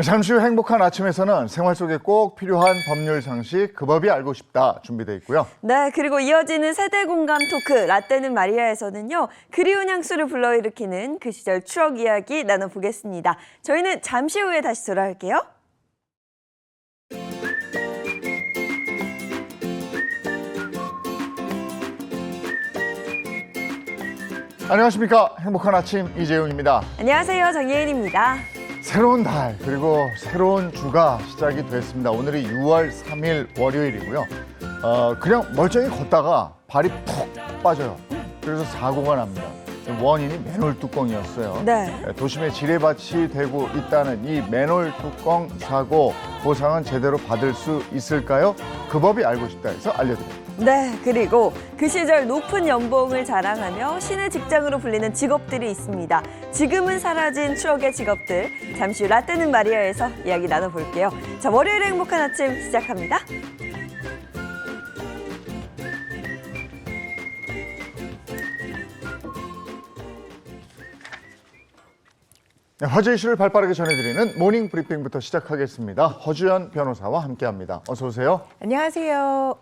잠시 후 행복한 아침에서는 생활 속에 꼭 필요한 법률 상식, 그 법이 알고 싶다 준비되어 있고요. 네, 그리고 이어지는 세대 공감 토크 라떼는 마리아에서는요. 그리운 향수를 불러일으키는 그 시절 추억 이야기 나눠보겠습니다. 저희는 잠시 후에 다시 돌아올게요. 안녕하십니까. 행복한 아침 이재용입니다. 안녕하세요, 정예은입니다. 새로운 달 그리고 새로운 주가 시작이 됐습니다. 오늘이 6월 3일 월요일이고요. 그냥 멀쩡히 걷다가 발이 푹 빠져요. 그래서 사고가 납니다. 원인이 맨홀 뚜껑이었어요. 네. 도심에 지뢰밭이 되고 있다는 이 맨홀 뚜껑 사고 보상은 제대로 받을 수 있을까요? 그 법이 알고 싶다 해서 알려드립니다. 네, 그리고 그 시절 높은 연봉을 자랑하며 신의 직장으로 불리는 직업들이 있습니다. 지금은 사라진 추억의 직업들, 잠시 후 라떼는 마리아에서 이야기 나눠볼게요. 자, 월요일의 행복한 아침 시작합니다. 네, 화제 이슈를 발빠르게 전해드리는 모닝 브리핑부터 시작하겠습니다. 허주연 변호사와 함께합니다. 어서 오세요. 안녕하세요.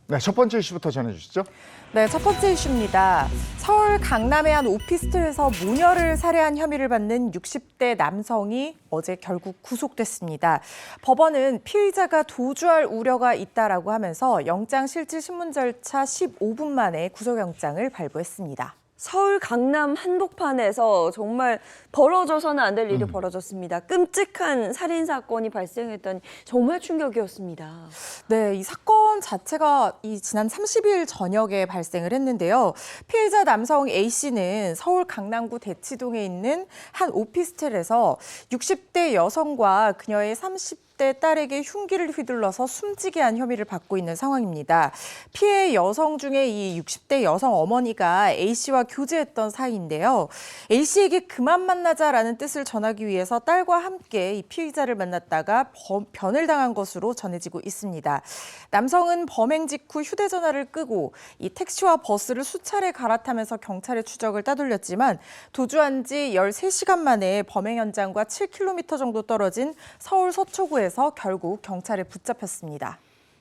네, 첫 번째 이슈부터 전해주시죠. 네, 첫 번째 이슈입니다. 서울 강남의 한 오피스텔에서 모녀를 살해한 혐의를 받는 60대 남성이 어제 결국 구속됐습니다. 법원은 피의자가 도주할 우려가 있다라고 하면서 영장 실질 신문 절차 15분 만에 구속영장을 발부했습니다. 서울 강남 한복판에서 정말 벌어져서는 안 될 일이 벌어졌습니다. 끔찍한 살인 사건이 발생했다니 정말 충격이었습니다. 네, 이 사건 자체가 지난 30일 저녁에 발생을 했는데요. 피해자 남성 A씨는 서울 강남구 대치동에 있는 한 오피스텔에서 60대 여성과 그녀의 30대 딸에게 흉기를 휘둘러서 숨지게 한 혐의를 받고 있는 상황입니다. 피해 여성 중에 이 60대 여성 어머니가 A씨와 교제했던 사이인데요. A씨에게 그만 만나자라는 뜻을 전하기 위해서 딸과 함께 이 피의자를 만났다가 변을 당한 것으로 전해지고 있습니다. 남성은 범행 직후 휴대전화를 끄고 이 택시와 버스를 수차례 갈아타면서 경찰의 추적을 따돌렸지만 도주한 지 13시간 만에 범행 현장과 7km 정도 떨어진 서울 서초구에서 결국 경찰에 붙잡혔습니다.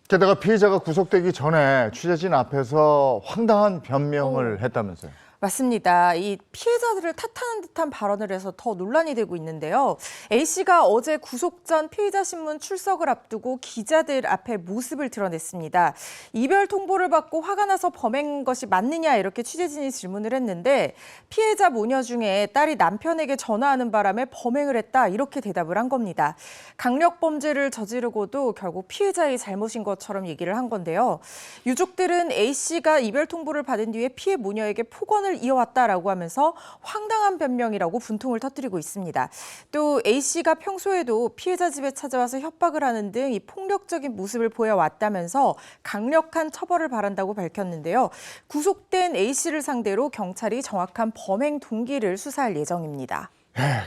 게다가 피해자가 구속되기 전에 취재진 앞에서 황당한 변명을 했다면서요. 맞습니다. 이 피해자들을 탓하는 듯한 발언을 해서 더 논란이 되고 있는데요. A씨가 어제 구속 전 피의자 신문 출석을 앞두고 기자들 앞에 모습을 드러냈습니다. 이별 통보를 받고 화가 나서 범행한 것이 맞느냐 이렇게 취재진이 질문을 했는데 피해자 모녀 중에 딸이 남편에게 전화하는 바람에 범행을 했다 이렇게 대답을 한 겁니다. 강력 범죄를 저지르고도 결국 피해자의 잘못인 것처럼 얘기를 한 건데요. 유족들은 A씨가 이별 통보를 받은 뒤에 피해 모녀에게 폭언을 이어왔다라고 하면서 황당한 변명이라고 분통을 터뜨리고 있습니다. 또 A씨가 평소에도 피해자 집에 찾아와서 협박을 하는 등 이 폭력적인 모습을 보여왔다면서 강력한 처벌을 바란다고 밝혔는데요. 구속된 A씨를 상대로 경찰이 정확한 범행 동기를 수사할 예정입니다.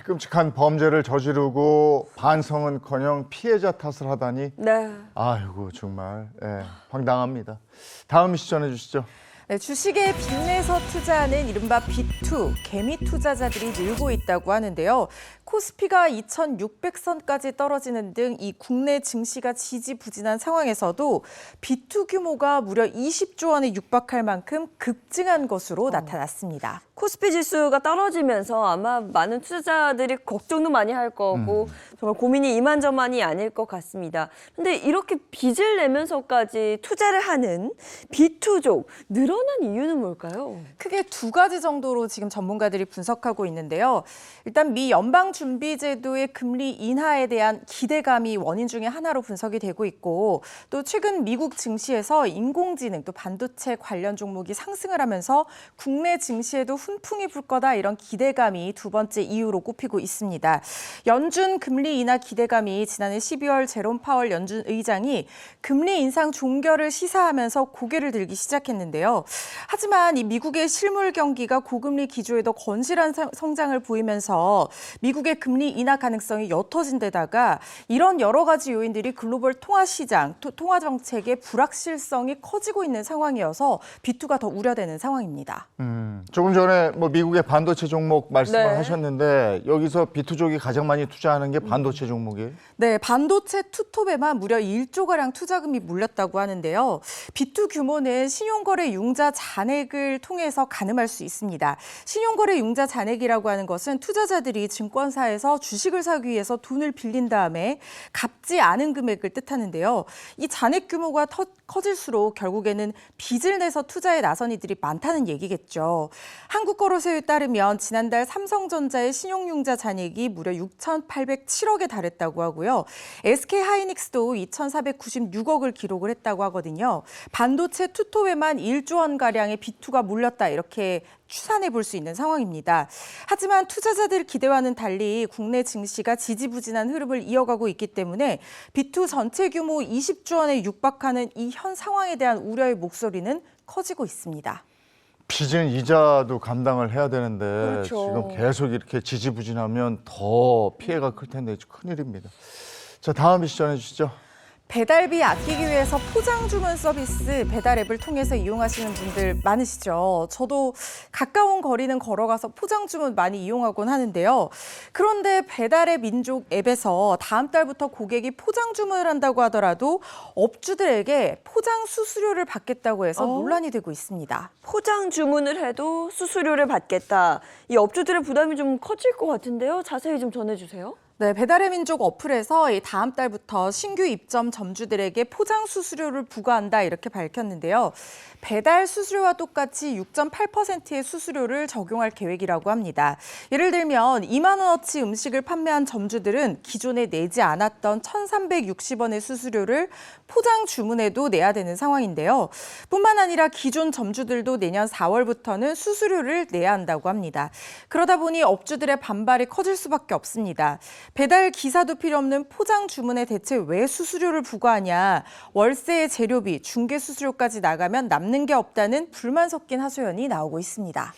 끔찍한 범죄를 저지르고 반성은커녕 피해자 탓을 하다니 네. 아이고 정말 황당합니다. 다음 이슈 전해주시죠. 네, 주식에 빚내서 투자하는 이른바 빚투, 개미 투자자들이 늘고 있다고 하는데요. 코스피가 2,600선까지 떨어지는 등 이 국내 증시가 지지부진한 상황에서도 빚투 규모가 무려 20조 원에 육박할 만큼 급증한 것으로 나타났습니다. 코스피 지수가 떨어지면서 아마 많은 투자자들이 걱정도 많이 할 거고 정말 고민이 이만저만이 아닐 것 같습니다. 근데 이렇게 빚을 내면서까지 투자를 하는 빚투족 늘어난 이유는 뭘까요? 크게 두 가지 정도로 지금 전문가들이 분석하고 있는데요. 일단 미 연방준비제도의 금리 인하에 대한 기대감이 원인 중에 하나로 분석이 되고 있고 또 최근 미국 증시에서 인공지능 또 반도체 관련 종목이 상승을 하면서 국내 증시에도 훈풍이 불 거다 이런 기대감이 두 번째 이유로 꼽히고 있습니다. 연준 금리 인하 기대감이 지난해 12월 제롬 파월 연준 의장이 금리 인상 종결을 시사하면서 고개를 들기 시작했는데요. 하지만 이 미국의 실물 경기가 고금리 기조에도 건실한 성장을 보이면서 미국의 금리 인하 가능성이 옅어진 데다가 이런 여러 가지 요인들이 글로벌 통화 시장, 통화 정책의 불확실성이 커지고 있는 상황이어서 비투가 더 우려되는 상황입니다. 조금 전에 뭐 미국의 반도체 종목 말씀을 네. 하셨는데 여기서 비투족이 가장 많이 투자하는 게 반도체 종목이에요? 네, 반도체 투톱에만 무려 1조가량 투자금이 몰렸다고 하는데요. 비투 규모는 신용거래 융자 잔액을 통해서 가늠할 수 있습니다. 신용거래 융자 잔액이라고 하는 것은 투자자들이 증권사에서 주식을 사기 위해서 돈을 빌린 다음에 갚지 않은 금액을 뜻하는데요. 이 잔액 규모가 커질수록 결국에는 빚을 내서 투자에 나선 이들이 많다는 얘기겠죠. 한국거래소에 따르면 지난달 삼성전자의 신용융자 잔액이 무려 6,807억에 달했다고 하고요. SK하이닉스도 2,496억을 기록을 했다고 하거든요. 반도체 투톱에만 1조 원가량의 비투가 몰렸다 이렇게 추산해 볼 수 있는 상황입니다. 하지만 투자자들 기대와는 달리 국내 증시가 지지부진한 흐름을 이어가고 있기 때문에 비투 전체 규모 20조 원에 육박하는 이 현 상황에 대한 우려의 목소리는 커지고 있습니다. 빚은 이자도 감당을 해야 되는데 그렇죠. 지금 계속 이렇게 지지부진하면 더 피해가 클 텐데 큰일입니다. 자, 다음 이슈 전해주시죠. 배달비 아끼기 위해서 포장 주문 서비스 배달 앱을 통해서 이용하시는 분들 많으시죠. 저도 가까운 거리는 걸어가서 포장 주문 많이 이용하곤 하는데요. 그런데 배달앱 민족 앱에서 다음 달부터 고객이 포장 주문을 한다고 하더라도 업주들에게 포장 수수료를 받겠다고 해서 논란이 되고 있습니다. 포장 주문을 해도 수수료를 받겠다. 이 업주들의 부담이 좀 커질 것 같은데요. 자세히 좀 전해주세요. 네, 배달의 민족 어플에서 이 다음 달부터 신규 입점 점주들에게 포장 수수료를 부과한다 이렇게 밝혔는데요. 배달 수수료와 똑같이 6.8%의 수수료를 적용할 계획이라고 합니다. 예를 들면 2만 원어치 음식을 판매한 점주들은 기존에 내지 않았던 1,360원의 수수료를 포장 주문에도 내야 되는 상황인데요. 뿐만 아니라 기존 점주들도 내년 4월부터는 수수료를 내야 한다고 합니다. 그러다 보니 업주들의 반발이 커질 수밖에 없습니다. 배달 기사도 필요 없는 포장 주문에 대체 왜 수수료를 부과하냐. 월세, 재료비, 중개 수수료까지 나가면 남는 게 없다는 불만 섞인 하소연이 나오고 있습니다.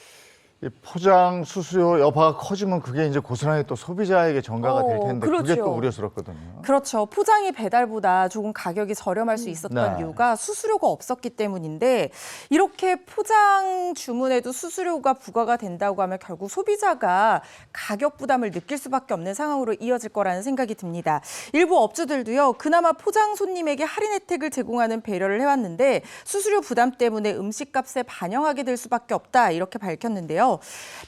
이 포장 수수료 여파가 커지면 그게 이제 고스란히 또 소비자에게 전가가 될 텐데 그게 그렇죠. 또 우려스럽거든요. 그렇죠. 포장이 배달보다 조금 가격이 저렴할 수 있었던 네. 이유가 수수료가 없었기 때문인데 이렇게 포장 주문에도 수수료가 부과가 된다고 하면 결국 소비자가 가격 부담을 느낄 수밖에 없는 상황으로 이어질 거라는 생각이 듭니다. 일부 업주들도요. 그나마 포장 손님에게 할인 혜택을 제공하는 배려를 해왔는데 수수료 부담 때문에 음식값에 반영하게 될 수밖에 없다 이렇게 밝혔는데요.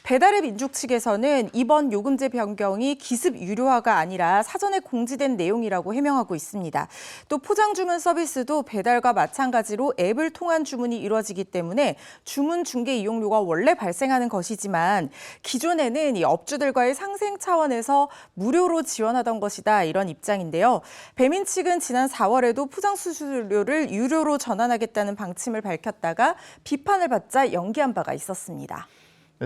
배달앱 민족 측에서는 이번 요금제 변경이 기습 유료화가 아니라 사전에 공지된 내용이라고 해명하고 있습니다. 또 포장 주문 서비스도 배달과 마찬가지로 앱을 통한 주문이 이루어지기 때문에 주문 중개 이용료가 원래 발생하는 것이지만 기존에는 이 업주들과의 상생 차원에서 무료로 지원하던 것이다 이런 입장인데요. 배민 측은 지난 4월에도 포장 수수료를 유료로 전환하겠다는 방침을 밝혔다가 비판을 받자 연기한 바가 있었습니다.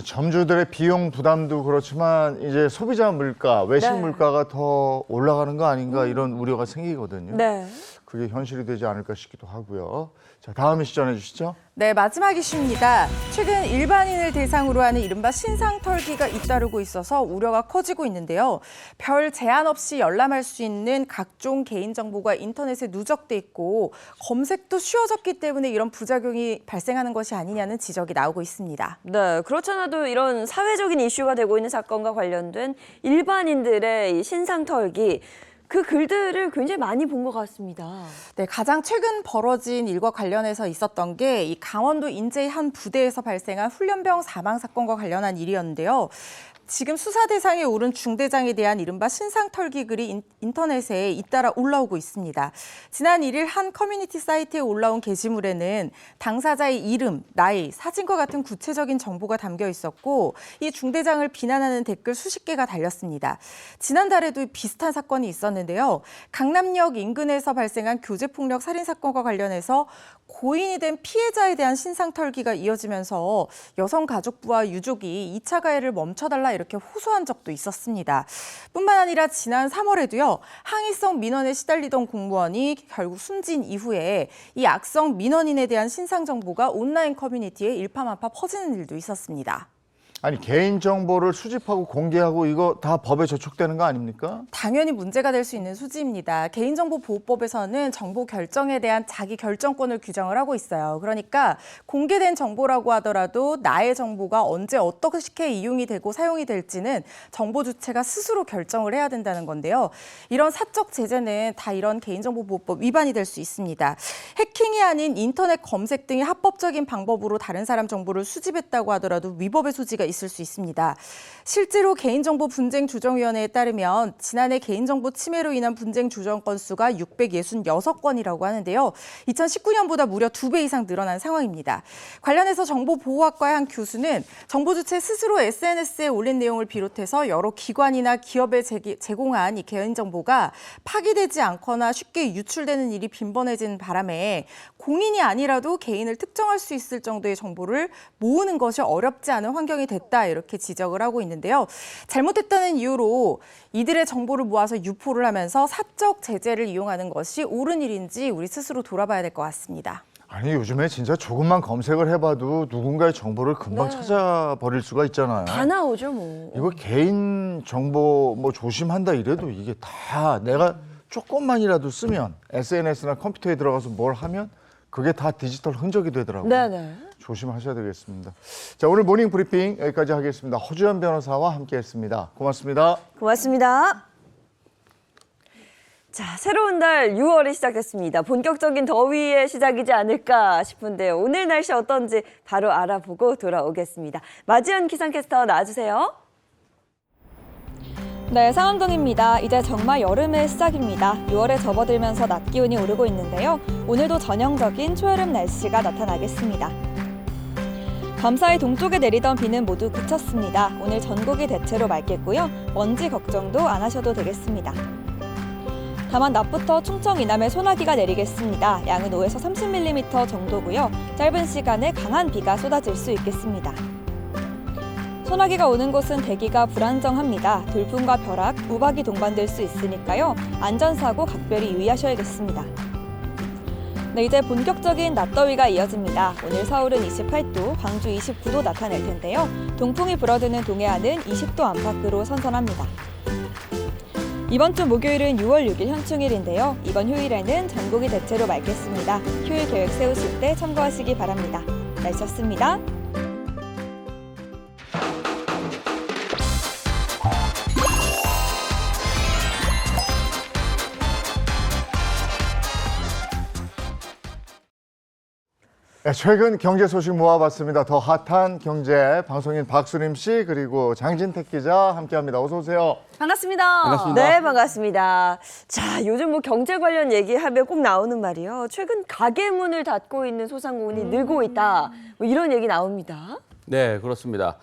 점주들의 비용 부담도 그렇지만 이제 소비자 물가, 외식 네. 물가가 더 올라가는 거 아닌가 이런 우려가 생기거든요. 네. 그게 현실이 되지 않을까 싶기도 하고요. 자, 다음 이슈 전해주시죠. 네, 마지막 이슈입니다. 최근 일반인을 대상으로 하는 이른바 신상털기가 잇따르고 있어서 우려가 커지고 있는데요. 별 제한 없이 열람할 수 있는 각종 개인정보가 인터넷에 누적돼 있고 검색도 쉬워졌기 때문에 이런 부작용이 발생하는 것이 아니냐는 지적이 나오고 있습니다. 네, 그렇잖아도 이런 사회적인 이슈가 되고 있는 사건과 관련된 일반인들의 이 신상 털기 그 글들을 굉장히 많이 본 것 같습니다. 네, 가장 최근 벌어진 일과 관련해서 있었던 게 이 강원도 인제의 한 부대에서 발생한 훈련병 사망 사건과 관련한 일이었는데요. 지금 수사 대상에 오른 중대장에 대한 이른바 신상털기 글이 인터넷에 잇따라 올라오고 있습니다. 지난 1일 한 커뮤니티 사이트에 올라온 게시물에는 당사자의 이름, 나이, 사진과 같은 구체적인 정보가 담겨 있었고 이 중대장을 비난하는 댓글 수십 개가 달렸습니다. 지난달에도 비슷한 사건이 있었는데 왔는데요. 강남역 인근에서 발생한 교제폭력 살인사건과 관련해서 고인이 된 피해자에 대한 신상털기가 이어지면서 여성가족부와 유족이 2차 가해를 멈춰달라 이렇게 호소한 적도 있었습니다. 뿐만 아니라 지난 3월에도요. 항의성 민원에 시달리던 공무원이 결국 숨진 이후에 이 악성 민원인에 대한 신상 정보가 온라인 커뮤니티에 일파만파 퍼지는 일도 있었습니다. 아니 개인정보를 수집하고 공개하고 이거 다 법에 저촉되는 거 아닙니까? 당연히 문제가 될 수 있는 수지입니다. 개인정보보호법에서는 정보 결정에 대한 자기 결정권을 규정을 하고 있어요. 그러니까 공개된 정보라고 하더라도 나의 정보가 언제 어떻게 이용이 되고 사용이 될지는 정보 주체가 스스로 결정을 해야 된다는 건데요. 이런 사적 제재는 다 이런 개인정보보호법 위반이 될 수 있습니다. 해킹이 아닌 인터넷 검색 등의 합법적인 방법으로 다른 사람 정보를 수집했다고 하더라도 위법의 소지가 있을 수 있습니다. 실제로 개인정보분쟁조정위원회에 따르면 지난해 개인정보 침해로 인한 분쟁 조정 건수가 666건이라고 하는데요. 2019년보다 무려 2배 이상 늘어난 상황입니다. 관련해서 정보보호학과의 한 교수는 정보 주체 스스로 SNS에 올린 내용을 비롯해서 여러 기관이나 기업에 제공한 이 개인정보가 파기되지 않거나 쉽게 유출되는 일이 빈번해진 바람에 공인이 아니라도 개인을 특정할 수 있을 정도의 정보를 모으는 것이 어렵지 않은 환경이 됐다 이렇게 지적을 하고 있는데요. 잘못했다는 이유로 이들의 정보를 모아서 유포를 하면서 사적 제재를 이용하는 것이 옳은 일인지 우리 스스로 돌아봐야 될 것 같습니다. 아니 요즘에 진짜 조금만 검색을 해봐도 누군가의 정보를 금방 찾아버릴 수가 있잖아요. 다 나오죠, 뭐. 이거 개인 정보 뭐 조심한다 이래도 이게 다 내가 조금만이라도 쓰면 SNS나 컴퓨터에 들어가서 뭘 하면 그게 다 디지털 흔적이 되더라고요. 네네. 조심하셔야 되겠습니다. 자, 오늘 모닝 브리핑 여기까지 하겠습니다. 허주연 변호사와 함께했습니다. 고맙습니다. 고맙습니다. 자, 새로운 달 6월이 시작됐습니다. 본격적인 더위의 시작이지 않을까 싶은데요. 오늘 날씨 어떤지 바로 알아보고 돌아오겠습니다. 마지연 기상캐스터 나와주세요. 네, 상암동입니다. 이제 정말 여름의 시작입니다. 6월에 접어들면서 낮 기온이 오르고 있는데요. 오늘도 전형적인 초여름 날씨가 나타나겠습니다. 밤사이 동쪽에 내리던 비는 모두 그쳤습니다. 오늘 전국이 대체로 맑겠고요. 먼지 걱정도 안 하셔도 되겠습니다. 다만 낮부터 충청 이남에 소나기가 내리겠습니다. 양은 5에서 30mm 정도고요. 짧은 시간에 강한 비가 쏟아질 수 있겠습니다. 소나기가 오는 곳은 대기가 불안정합니다. 돌풍과 벼락, 우박이 동반될 수 있으니까요. 안전사고 각별히 유의하셔야겠습니다. 네, 이제 본격적인 낮더위가 이어집니다. 오늘 서울은 28도, 광주 29도 나타낼 텐데요. 동풍이 불어드는 동해안은 20도 안팎으로 선선합니다. 이번 주 목요일은 6월 6일 현충일인데요. 이번 휴일에는 전국이 대체로 맑겠습니다. 휴일 계획 세우실 때 참고하시기 바랍니다. 날씨였습니다. 네, 최근 경제 소식 모아봤습니다. 더 핫한 경제 방송인 박수림 씨 그리고 장진택 기자 함께합니다. 어서 오세요. 반갑습니다. 반갑습니다. 네, 반갑습니다. 자, 요즘 뭐 경제 관련 얘기하면 꼭 나오는 말이요. 최근 가게 문을 닫고 있는 소상공인이 늘고 있다. 뭐 이런 얘기 나옵니다. 네, 그렇습니다.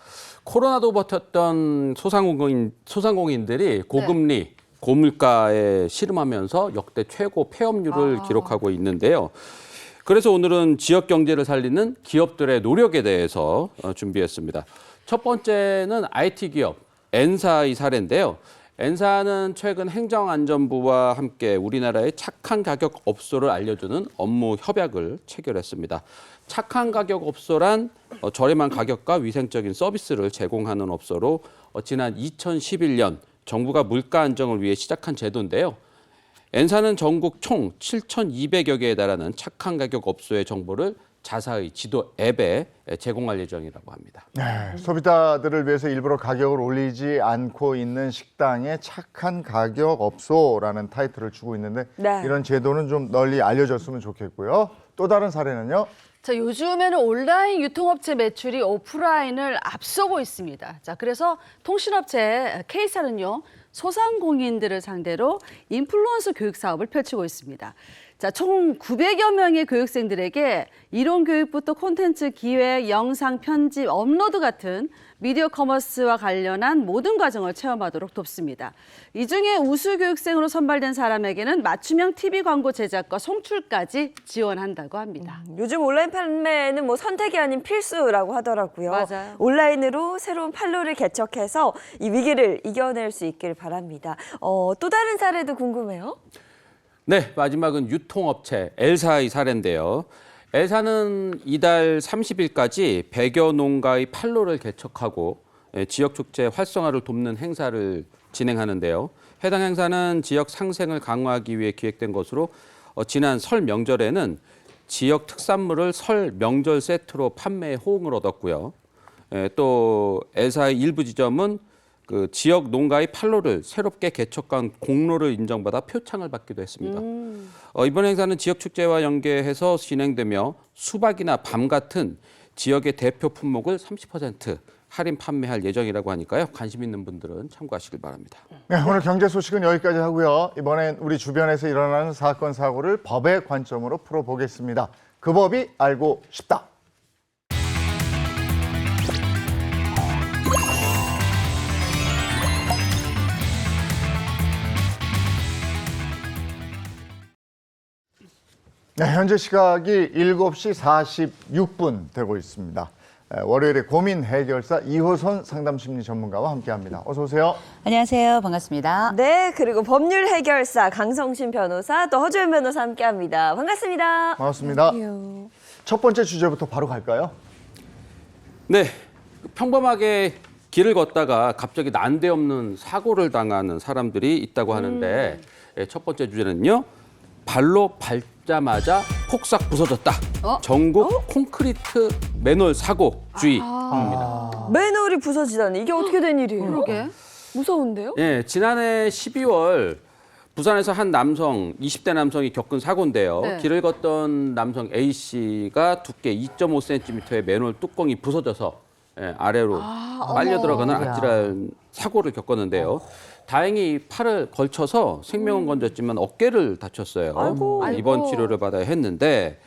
코로나도 버텼던 소상공인들이 고금리, 고물가에 씨름하면서 역대 최고 폐업률을 기록하고 있는데요. 그래서 오늘은 지역 경제를 살리는 기업들의 노력에 대해서 준비했습니다. 첫 번째는 IT 기업 N사의 사례인데요. N사는 최근 행정안전부와 함께 우리나라의 착한 가격 업소를 알려주는 업무 협약을 체결했습니다. 착한 가격 업소란 저렴한 가격과 위생적인 서비스를 제공하는 업소로 지난 2011년 정부가 물가 안정을 위해 시작한 제도인데요. N사는 전국 총 7,200여 개에 달하는 착한 가격 업소의 정보를 자사의 지도 앱에 제공할 예정이라고 합니다. 네, 소비자들을 위해서 일부러 가격을 올리지 않고 있는 식당의 착한 가격 업소라는 타이틀을 주고 있는데 네. 이런 제도는 좀 널리 알려졌으면 좋겠고요. 또 다른 사례는요. 자, 요즘에는 온라인 유통업체 매출이 오프라인을 앞서고 있습니다. 자, 그래서 통신업체 K사는요, 소상공인들을 상대로 인플루언서 교육 사업을 펼치고 있습니다. 자, 자, 총 900여 명의 교육생들에게 이론 교육부터 콘텐츠 기획, 영상 편집, 업로드 같은 미디어 커머스와 관련한 모든 과정을 체험하도록 돕습니다. 이 중에 우수 교육생으로 선발된 사람에게는 맞춤형 TV 광고 제작과 송출까지 지원한다고 합니다. 요즘 온라인 판매는 뭐 선택이 아닌 필수라고 하더라고요. 맞아요. 온라인으로 새로운 판로를 개척해서 이 위기를 이겨낼 수 있길 바랍니다. 또 다른 사례도 궁금해요. 네, 마지막은 유통업체 엘사의 사례인데요. 엘사는 이달 30일까지 100여 농가의 판로를 개척하고 지역축제 활성화를 돕는 행사를 진행하는데요. 해당 행사는 지역 상생을 강화하기 위해 기획된 것으로 지난 설 명절에는 지역 특산물을 설 명절 세트로 판매에 호응을 얻었고요. 또 엘사의 일부 지점은 그 지역 농가의 판로를 새롭게 개척한 공로를 인정받아 표창을 받기도 했습니다. 이번 행사는 지역 축제와 연계해서 진행되며 수박이나 밤 같은 지역의 대표 품목을 30% 할인 판매할 예정이라고 하니까요. 관심 있는 분들은 참고하시길 바랍니다. 네, 오늘 경제 소식은 여기까지 하고요. 이번엔 우리 주변에서 일어나는 사건, 사고를 법의 관점으로 풀어보겠습니다. 그 법이 알고 싶다. 네, 현재 시각이 7시 46분 되고 있습니다. 월요일에 고민 해결사 이호선 상담심리 전문가와 함께합니다. 어서 오세요. 안녕하세요. 반갑습니다. 네, 그리고 법률 해결사 강성신 변호사 또 허주연 변호사 함께합니다. 반갑습니다. 반갑습니다. 첫 번째 주제부터 바로 갈까요? 네, 평범하게 길을 걷다가 갑자기 난데없는 사고를 당하는 사람들이 있다고 하는데 첫 번째 주제는요. 발로 밟자마자 폭삭 부서졌다. 전국 콘크리트 맨홀 사고 주의입니다. 맨홀이 부서지다니 이게 어떻게 된 일이에요? 그러게. 무서운데요? 예, 지난해 12월 부산에서 한 남성, 20대 남성이 겪은 사고인데요. 네. 길을 걷던 남성 A 씨가 두께 2.5cm의 맨홀 뚜껑이 부서져서 아래로 빨려 들어가는 아찔한 사고를 겪었는데요. 다행히 팔을 걸쳐서 생명은 건졌지만 어깨를 다쳤어요. 아이고. 입원 치료를 받아야 했는데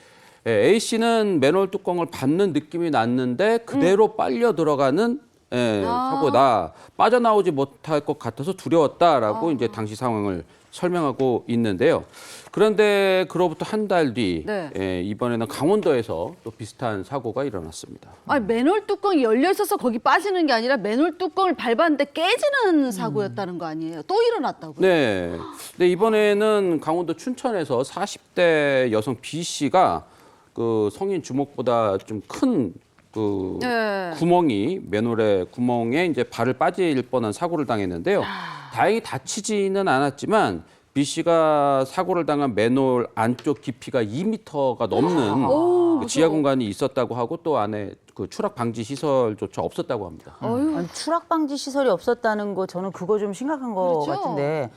A 씨는 맨홀 뚜껑을 밟는 느낌이 났는데 그대로 빨려 들어가는 사고다. 빠져나오지 못할 것 같아서 두려웠다라고 이제 당시 상황을 설명하고 있는데요. 그런데 그로부터 한 달 뒤 네. 이번에는 강원도에서 또 비슷한 사고가 일어났습니다. 아니, 맨홀 뚜껑이 열려 있어서 거기 빠지는 게 아니라 맨홀 뚜껑을 밟았는데 깨지는 사고였다는 거 아니에요? 또 일어났다고요? 네. 근데 이번에는 강원도 춘천에서 40대 여성 B 씨가 그 성인 주먹보다 좀 큰 그 네. 구멍이 맨홀의 구멍에 이제 발을 빠질 뻔한 사고를 당했는데요. 다행히 다치지는 않았지만 B 씨가 사고를 당한 맨홀 안쪽 깊이가 2m가 넘는 그 지하 공간이 있었다고 하고 또 안에 그 추락 방지 시설조차 없었다고 합니다. 아니, 추락 방지 시설이 없었다는 거 저는 그거 좀 심각한 거 그렇죠. 같은데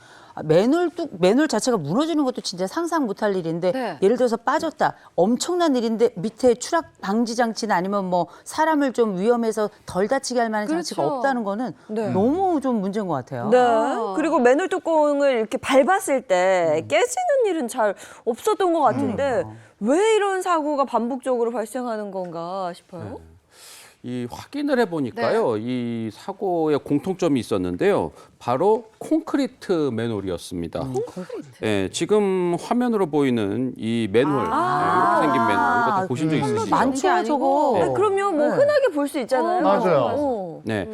맨홀 자체가 무너지는 것도 진짜 상상 못할 일인데 네. 예를 들어서 빠졌다 엄청난 일인데 밑에 추락 방지 장치나 아니면 뭐 사람을 좀 위험해서 덜 다치게 할 만한 장치가 그렇죠. 없다는 거는 네. 너무 좀 문제인 것 같아요. 네. 그리고 맨홀 뚜껑을 이렇게 밟았을 때 깨지는 일은 잘 없었던 것 같은데 왜 이런 사고가 반복적으로 발생하는 건가 싶어요. 이 확인을 해보니까요, 이 사고에 공통점이 있었는데요. 바로 콘크리트 맨홀이었습니다. 예, 지금 화면으로 보이는 이 맨홀, 이렇게 생긴 맨홀, 이거 다 보신 적 있으시죠? 많죠, 저거. 네, 그럼요. 뭐 흔하게 볼 수 있잖아요. 맞아요. 네,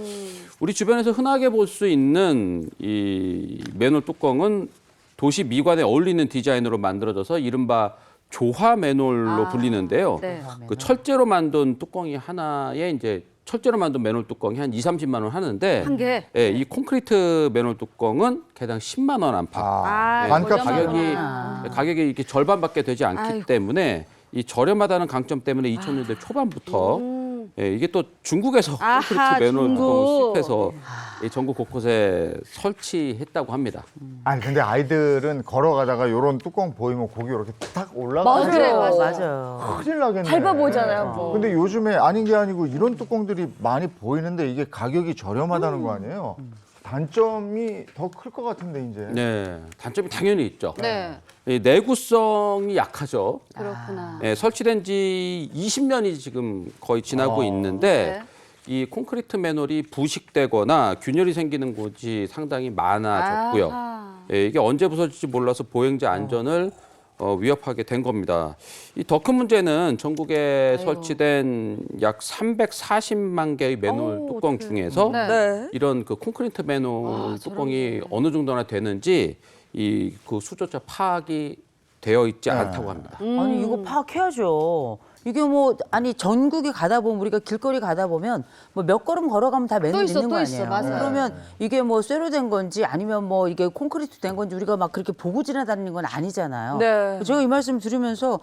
우리 주변에서 흔하게 볼 수 있는 이 맨홀 뚜껑은 도시 미관에 어울리는 디자인으로 만들어져서 이른바 조화 맨홀로 불리는데요. 네. 그 철제로 만든 뚜껑이 하나에 이제 철제로 만든 맨홀 뚜껑이 한 2, 30만 원 하는데 한 개? 예, 이 콘크리트 맨홀 뚜껑은 개당 10만 원 안팎. 아, 반값 저렴하구나. 가격이 이렇게 절반밖에 되지 않기 아이고. 때문에 이 저렴하다는 강점 때문에 2000년대 초반부터 예, 이게 또 중국에서 아하, 콘크리트 맨홀 중국. 뚜껑을 수입해서 이 전국 곳곳에 설치했다고 합니다. 아니 근데 아이들은 걸어가다가 이런 뚜껑 보이면 고기 이렇게 딱 올라가요. 맞아요. 맞아요. 큰일 나겠네. 밟아보잖아요, 뭐. 근데 요즘에 아닌 게 아니고 이런 뚜껑들이 많이 보이는데 이게 가격이 저렴하다는 거 아니에요? 단점이 더 클 것 같은데 이제. 네, 단점이 당연히 있죠. 네. 이 내구성이 약하죠. 그렇구나. 예, 설치된 지 20년이 지금 거의 지나고 있는데 이 콘크리트 맨홀이 부식되거나 균열이 생기는 곳이 상당히 많아졌고요. 아하. 예, 이게 언제 부서질지 몰라서 보행자 안전을 위협하게 된 겁니다. 이 더 큰 문제는 전국에 설치된 약 340만 개의 맨홀 뚜껑 중에서 네. 이런 그 콘크리트 맨홀 뚜껑이 어느 정도나 되는지 이 그 수조차 파악이 되어 있지 않다고 합니다. 아니 이거 파악해야죠. 이게 뭐 아니 전국에 가다 보면 우리가 길거리 가다 보면 뭐 몇 걸음 걸어가면 다 맨홀 있어, 있는 거 또 있어. 아니에요. 맞아요. 그러면 이게 뭐 쇠로 된 건지 아니면 뭐 이게 콘크리트 된 건지 우리가 막 그렇게 보고 지나다니는 건 아니잖아요. 네. 제가 이 말씀 들으면서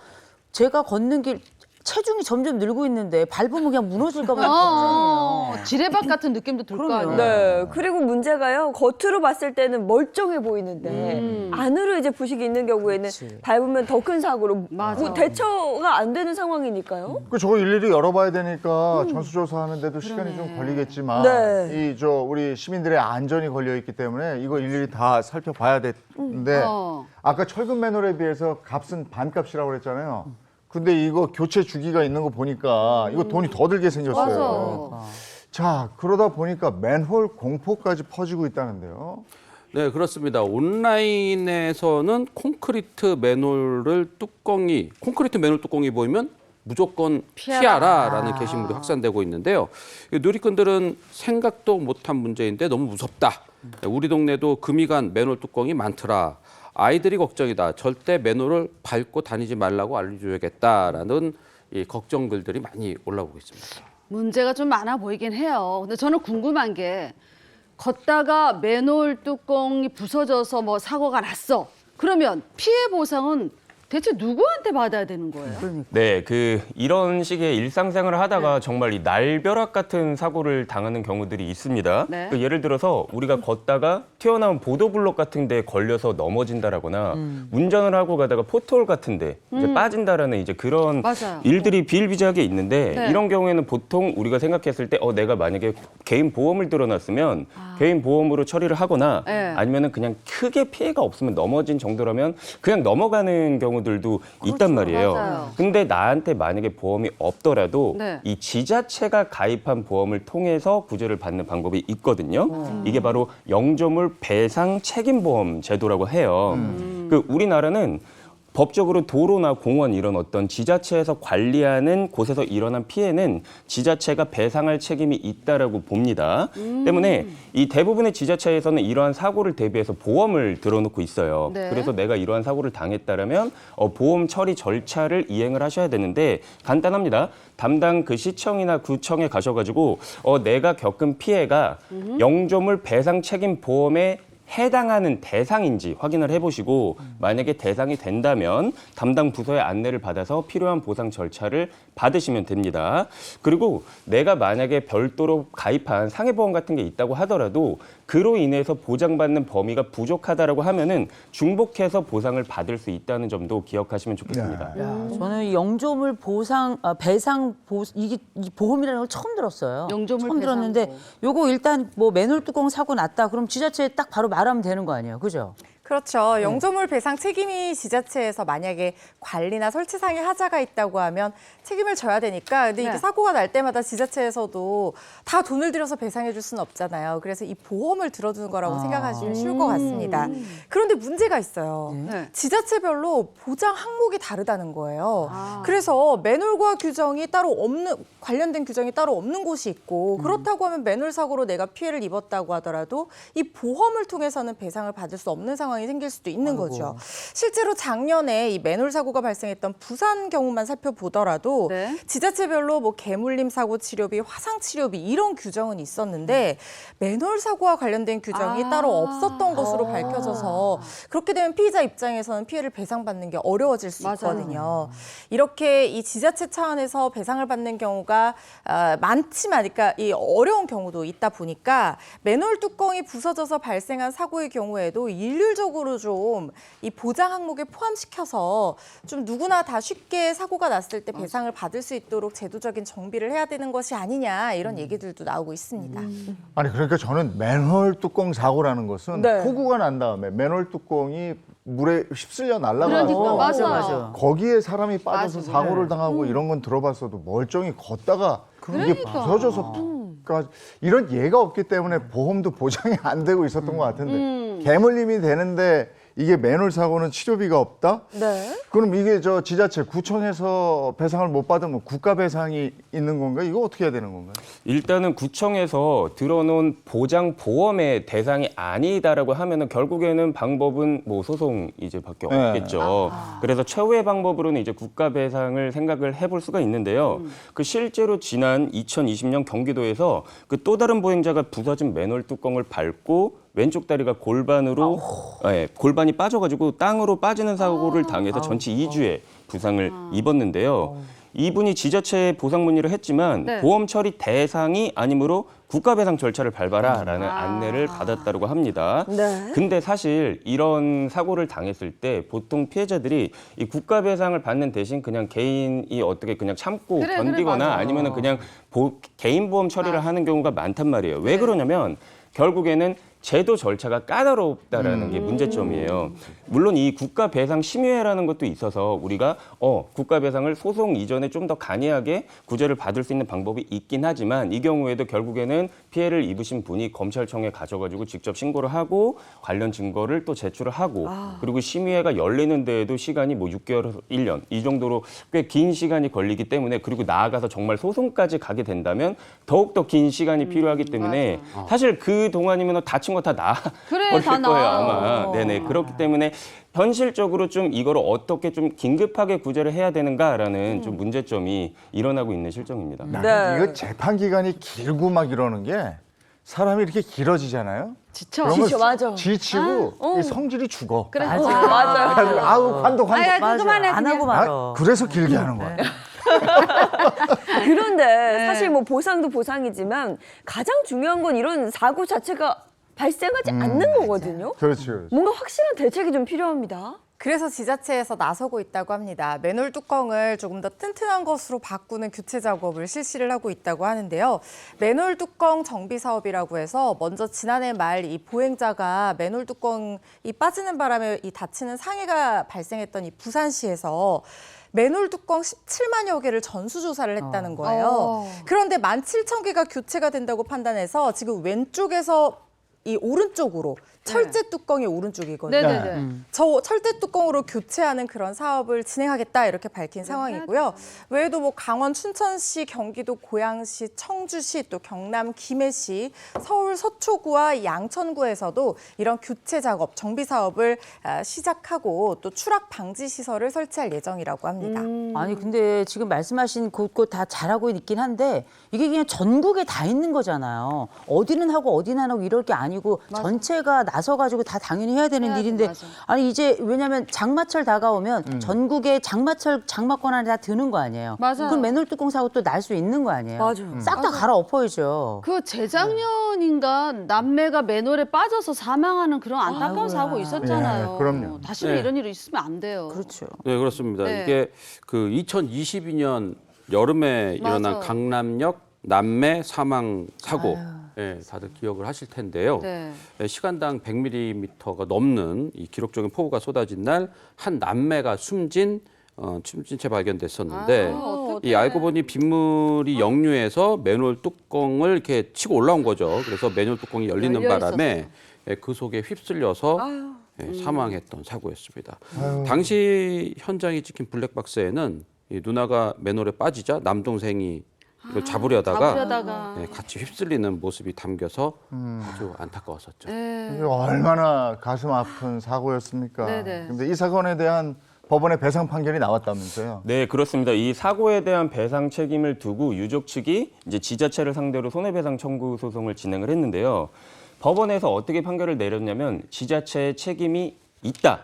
제가 걷는 길 체중이 점점 늘고 있는데 밟으면 그냥 무너질까 봐 걱정이에요. 지뢰밭 같은 느낌도 들 거 그럼요. 아니에요. 네. 그리고 문제가요. 겉으로 봤을 때는 멀쩡해 보이는데 안으로 이제 부식이 있는 경우에는 그치. 밟으면 더 큰 사고로 맞아. 뭐 대처가 안 되는 상황이니까요. 그 저거 일일이 열어봐야 되니까 전수조사 하는데도 시간이 좀 걸리겠지만 네. 이 저 우리 시민들의 안전이 걸려 있기 때문에 이거 일일이 다 살펴봐야 되는데 아까 철근 맨홀에 비해서 값은 반값이라고 그랬잖아요. 근데 이거 교체 주기가 있는 거 보니까 이거 돈이 더 들게 생겼어요. 자, 그러다 보니까 맨홀 공포까지 퍼지고 있다는데요. 네, 그렇습니다. 온라인에서는 콘크리트 맨홀 뚜껑이 보이면 무조건 피하라라는 게시물이 확산되고 있는데요. 이 누리꾼들은 생각도 못한 문제인데 너무 무섭다. 우리 동네도 금이 간 맨홀 뚜껑이 많더라. 아이들이 걱정이다. 절대 맨홀을 밟고 다니지 말라고 알려줘야겠다라는 이 걱정 글들이 많이 올라오고 있습니다. 문제가 좀 많아 보이긴 해요. 근데 저는 궁금한 게 걷다가 맨홀 뚜껑이 부서져서 뭐 사고가 났어. 그러면 피해 보상은 대체 누구한테 받아야 되는 거예요? 네, 이런 식의 일상생활을 하다가 정말 이 날벼락 같은 사고를 당하는 경우들이 있습니다. 네. 예를 들어서 우리가 걷다가 튀어나온 보도블록 같은 데 걸려서 넘어진다라거나 운전을 하고 가다가 포트홀 같은 데 이제 빠진다라는 이제 그런 맞아요. 일들이 비일비재하게 있는데 네. 이런 경우에는 보통 우리가 생각했을 때 내가 만약에 개인 보험을 들어놨으면 개인 보험으로 처리를 하거나 네. 아니면은 그냥 크게 피해가 없으면 넘어진 정도라면 그냥 넘어가는 경우들도 있단 말이에요. 맞아요. 근데 나한테 만약에 보험이 없더라도 네. 이 지자체가 가입한 보험을 통해서 구제를 받는 방법이 있거든요. 이게 바로 영조물 배상 책임보험 제도라고 해요. 우리나라는 법적으로 도로나 공원 이런 어떤 지자체에서 관리하는 곳에서 일어난 피해는 지자체가 배상할 책임이 있다라고 봅니다. 때문에 이 대부분의 지자체에서는 이러한 사고를 대비해서 보험을 들어놓고 있어요. 네. 그래서 내가 이러한 사고를 당했다라면 보험 처리 절차를 이행을 하셔야 되는데 간단합니다. 담당 그 시청이나 구청에 가셔가지고 내가 겪은 피해가 영조물 배상 책임 보험에 해당하는 대상인지 확인을 해보시고 만약에 대상이 된다면 담당 부서의 안내를 받아서 필요한 보상 절차를 받으시면 됩니다. 그리고 내가 만약에 별도로 가입한 상해보험 같은 게 있다고 하더라도 그로 인해서 보장받는 범위가 부족하다라고 하면은 중복해서 보상을 받을 수 있다는 점도 기억하시면 좋겠습니다. 저는 이 영조물 배상 이게 이 보험이라는 걸 처음 들었어요. 영조물 처음 배상 들었는데 보험. 요거 일단 뭐 맨홀 뚜껑 사고 났다. 그럼 지자체에 딱 바로 말하면 되는 거 아니에요, 그죠? 그렇죠. 영조물 배상 책임이 지자체에서 만약에 관리나 설치상의 하자가 있다고 하면 책임을 져야 되니까 근데 이게 네. 사고가 날 때마다 지자체에서도 다 돈을 들여서 배상해 줄 수는 없잖아요. 그래서 이 보험을 들어두는 거라고 생각하시면 쉬울 것 같습니다. 그런데 문제가 있어요. 네. 지자체별로 보장 항목이 다르다는 거예요. 그래서 맨홀과 규정이 따로 없는 관련된 규정이 따로 없는 곳이 있고 그렇다고 하면 맨홀 사고로 내가 피해를 입었다고 하더라도 이 보험을 통해서는 배상을 받을 수 없는 상황이 생길 수도 있는 거죠. 실제로 작년에 이 맨홀 사고가 발생했던 부산 경우만 살펴보더라도 네. 지자체별로 뭐 개물림 사고 치료비, 화상 치료비 이런 규정은 있었는데 맨홀 사고와 관련된 규정이 따로 없었던 것으로 밝혀져서 그렇게 되면 피의자 입장에서는 피해를 배상받는 게 어려워질 수 맞아요. 있거든요. 이렇게 이 지자체 차원에서 배상을 받는 경우가 많지만, 그러니까 이 어려운 경우도 있다 보니까 맨홀 뚜껑이 부서져서 발생한 사고의 경우에도 일률적으로 구체적으로 좀 이 보장 항목에 포함시켜서 좀 누구나 다 쉽게 사고가 났을 때 배상을 받을 수 있도록 제도적인 정비를 해야 되는 것이 아니냐 이런 얘기들도 나오고 있습니다. 아니 그러니까 저는 맨홀 뚜껑 사고라는 것은 네. 폭우가 난 다음에 맨홀 뚜껑이 물에 휩쓸려 날아가서 그러니까, 맞아. 맞아. 거기에 사람이 빠져서 맞아. 사고를 당하고 이런 건 들어봤어도 멀쩡히 걷다가 이게 부서져서 그러니까 이런 예가 없기 때문에 보험도 보장이 안 되고 있었던 것 같은데 개물림이 되는데 이게 맨홀 사고는 치료비가 없다? 네. 그럼 이게 저 지자체 구청에서 배상을 못 받으면 국가 배상이 있는 건가? 이거 어떻게 해야 되는 건가요? 일단은 구청에서 들어놓은 보장 보험의 대상이 아니다라고 하면은 결국에는 방법은 뭐 소송 이제 밖에 네. 없겠죠. 그래서 최후의 방법으로는 이제 국가 배상을 생각을 해볼 수가 있는데요. 그 실제로 지난 2020년 경기도에서 그 또 다른 보행자가 부서진 맨홀 뚜껑을 밟고 왼쪽 다리가 골반으로 골반이 빠져가지고 땅으로 빠지는 사고를 당해서 전치 2주의 부상을 입었는데요. 이분이 지자체에 보상 문의를 했지만 네. 보험 처리 대상이 아니므로 국가 배상 절차를 밟아라라는 안내를 받았다고 합니다. 네. 근데 사실 이런 사고를 당했을 때 보통 피해자들이 이 국가 배상을 받는 대신 그냥 개인이 어떻게 그냥 참고 그래, 견디거나 맞아. 아니면은 그냥 개인 보험 처리를 하는 경우가 많단 말이에요. 왜 그러냐면 결국에는 제도 절차가 까다롭다라는 게 문제점이에요. 물론 이 국가 배상 심의회라는 것도 있어서 우리가 국가 배상을 소송 이전에 좀 더 간이하게 구제를 받을 수 있는 방법이 있긴 하지만 이 경우에도 결국에는 피해를 입으신 분이 검찰청에 가셔가지고 직접 신고를 하고 관련 증거를 또 제출을 하고 그리고 심의회가 열리는 데에도 시간이 뭐 6개월에서 1년 이 정도로 꽤 긴 시간이 걸리기 때문에 그리고 나아가서 정말 소송까지 가게 된다면 더욱더 긴 시간이 필요하기 때문에 사실 그 동안이면 다친 거 다 그래, 버릴 다 거예요 나아. 아마. 네네 그렇기 때문에 현실적으로 좀 이거를 어떻게 좀 긴급하게 구제를 해야 되는가라는 좀 문제점이 일어나고 있는 실정입니다. 네. 이거 재판 기간이 길고 막 이러는 게 사람이 이렇게 길어지잖아요. 지쳐. 그러면 지쳐, 맞아. 지치고 이 성질이 죽어. 그래. 맞아요. 그래가지고 아우 관도 관도. 아야, 맞아. 그만해, 안 하고 그냥. 말어. 그래서 길게 하는 거야. 그런데 사실 뭐 보상도 보상이지만 가장 중요한 건 이런 사고 자체가 발생하지 않는 거거든요. 그렇지, 그렇지. 뭔가 확실한 대책이 좀 필요합니다. 그래서 지자체에서 나서고 있다고 합니다. 맨홀 뚜껑을 조금 더 튼튼한 것으로 바꾸는 교체 작업을 실시를 하고 있다고 하는데요. 맨홀 뚜껑 정비 사업이라고 해서 먼저 지난해 말 이 보행자가 맨홀 뚜껑이 빠지는 바람에 이 다치는 상해가 발생했던 이 부산시에서 맨홀 뚜껑 17만여 개를 전수조사를 했다는 거예요. 그런데 17,000개가 교체가 된다고 판단해서 지금 왼쪽에서 이 오른쪽으로 철제 뚜껑이 오른쪽이거든요. 네네네. 저 철제 뚜껑으로 교체하는 그런 사업을 진행하겠다 이렇게 밝힌 상황이고요. 외에도 뭐 강원 춘천시, 경기도 고양시, 청주시, 또 경남 김해시, 서울 서초구와 양천구에서도 이런 교체 작업, 정비 사업을 시작하고 또 추락 방지 시설을 설치할 예정이라고 합니다. 아니 근데 지금 말씀하신 곳곳 다 잘하고 있긴 한데 이게 그냥 전국에 다 있는 거잖아요. 어디는 하고 어디는 안 하고 이럴 게 아니고 전체가 나서가지고 다 당연히 해야 되는 해야 돼, 일인데 맞아. 아니 이제 왜냐하면 장마철 다가오면 전국에 장마철 장마권 안에 다 드는 거 아니에요. 맞아요. 그럼 맨홀 뚜껑 사고 또 날 수 있는 거 아니에요. 맞아요. 싹 다 갈아엎어야죠. 그 재작년인가 남매가 맨홀에 빠져서 사망하는 그런 안타까운 사고 있었잖아요. 예, 그럼요. 다시는 네. 이런 일이 있으면 안 돼요. 그렇죠. 네, 그렇습니다. 네. 이게 그 2022년 여름에 일어난 맞아. 강남역 남매 사망 사고. 예, 다들 기억을 하실 텐데요. 네. 시간당 100mm가 넘는 이 기록적인 폭우가 쏟아진 날 한 남매가 숨진 채 발견됐었는데 이 알고 보니 빗물이 역류해서 맨홀 뚜껑을 이렇게 치고 올라온 거죠. 그래서 맨홀 뚜껑이 열리는 열려 바람에 그 속에 휩쓸려서 사망했던 사고였습니다. 당시 현장에 찍힌 블랙박스에는 이 누나가 맨홀에 빠지자 남동생이 이걸 잡으려다가 같이 휩쓸리는 모습이 담겨서 아주 안타까웠었죠. 네. 이게 얼마나 가슴 아픈 사고였습니까? 네네. 근데 이 사건에 대한 법원의 배상 판결이 나왔다면서요? 네, 그렇습니다. 이 사고에 대한 배상 책임을 두고 유족 측이 이제 지자체를 상대로 손해배상 청구 소송을 진행을 했는데요. 법원에서 어떻게 판결을 내렸냐면 지자체의 책임이 있다.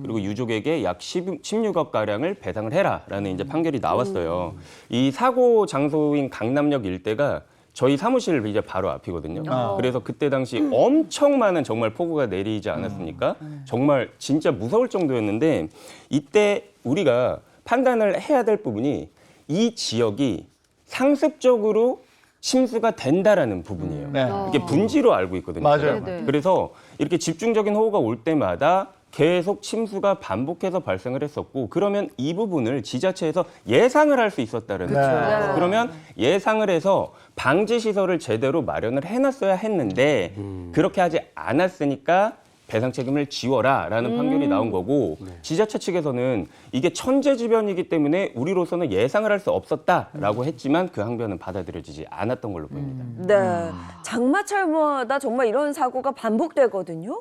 그리고 유족에게 약 16억 가량을 배상을 해라라는 이제 판결이 나왔어요. 이 사고 장소인 강남역 일대가 저희 사무실 이제 바로 앞이거든요. 그래서 그때 당시 엄청 많은 정말 폭우가 내리지 않았습니까? 정말 진짜 무서울 정도였는데 이때 우리가 판단을 해야 될 부분이 이 지역이 상습적으로 침수가 된다라는 부분이에요. 네. 이게 분지로 알고 있거든요. 맞아요. 네. 그래서 이렇게 집중적인 호우가 올 때마다 계속 침수가 반복해서 발생을 했었고 그러면 이 부분을 지자체에서 예상을 할 수 있었다는 거죠. 네. 그러면 예상을 해서 방지 시설을 제대로 마련을 해놨어야 했는데 그렇게 하지 않았으니까 배상 책임을 지워라라는 판결이 나온 거고 지자체 측에서는 이게 천재지변이기 때문에 우리로서는 예상을 할 수 없었다라고 했지만 그 항변은 받아들여지지 않았던 걸로 보입니다. 네. 장마철마다 정말 이런 사고가 반복되거든요.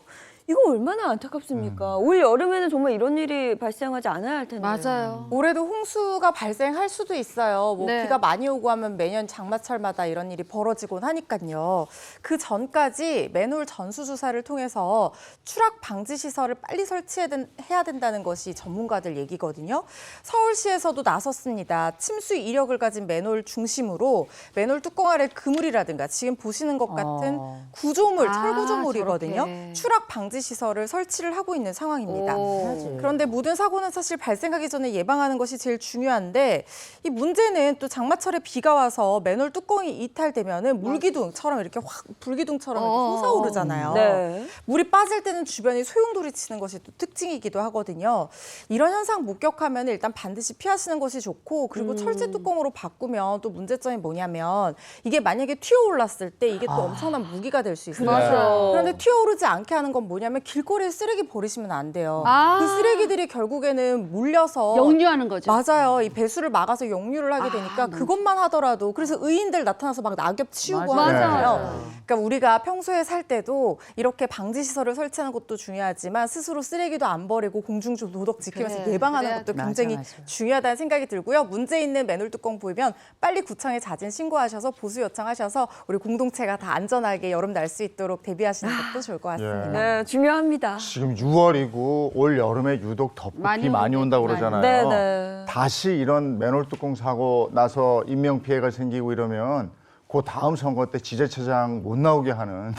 이거 얼마나 안타깝습니까? 올 여름에는 정말 이런 일이 발생하지 않아야 할 텐데. 맞아요. 올해도 홍수가 발생할 수도 있어요. 뭐 네. 비가 많이 오고 하면 매년 장마철마다 이런 일이 벌어지곤 하니까요. 그 전까지 맨홀 전수 조사를 통해서 추락 방지 시설을 빨리 설치해야 된다는 것이 전문가들 얘기거든요. 서울시에서도 나섰습니다. 침수 이력을 가진 맨홀 중심으로 맨홀 뚜껑 아래 그물이라든가 지금 보시는 것 같은 구조물, 철구조물이거든요. 저렇게. 추락 방지 시설을 설치를 하고 있는 상황입니다. 오. 그런데 모든 사고는 사실 발생하기 전에 예방하는 것이 제일 중요한데 이 문제는 또 장마철에 비가 와서 맨홀 뚜껑이 이탈되면은 물기둥처럼 이렇게 확 불기둥처럼 이렇게 솟아오르잖아요. 네. 물이 빠질 때는 주변이 소용돌이 치는 것이 또 특징이기도 하거든요. 이런 현상 목격하면 일단 반드시 피하시는 것이 좋고 그리고 철제 뚜껑으로 바꾸면 또 문제점이 뭐냐면 이게 만약에 튀어올랐을 때 이게 또 엄청난 무기가 될 수 있어요. 맞아요. 그런데 튀어오르지 않게 하는 건 뭐냐면 길거리에 쓰레기 버리시면 안 돼요. 아. 그 쓰레기들이 결국에는 물려서 역류하는 거죠. 맞아요. 이 배수를 막아서 역류를 하게 되니까 그것만 하더라도 그래서 의인들 나타나서 막 낙엽 치우고 맞아요. 하잖아요. 그러니까 우리가 평소에 살 때도 이렇게 방지 시설을 설치하는 것도 중요하지만 스스로 쓰레기도 안 버리고 공중조 도덕 지키면서 그래, 예방하는 그래야 것도 맞아, 굉장히 맞아. 중요하다는 생각이 들고요. 문제 있는 맨홀 뚜껑 보이면 빨리 구청에 자진 신고하셔서 보수 요청하셔서 우리 공동체가 다 안전하게 여름 날 수 있도록 대비하시는 것도 좋을 것 같습니다. 네, 중요합니다. 지금 6월이고 올 여름에 유독 덥고 많이 비 많이 오겠- 온다고 많이. 그러잖아요. 네, 네. 다시 이런 맨홀 뚜껑 사고 나서 인명 피해가 생기고 이러면 그 다음 선거 때 지자체장 못 나오게 하는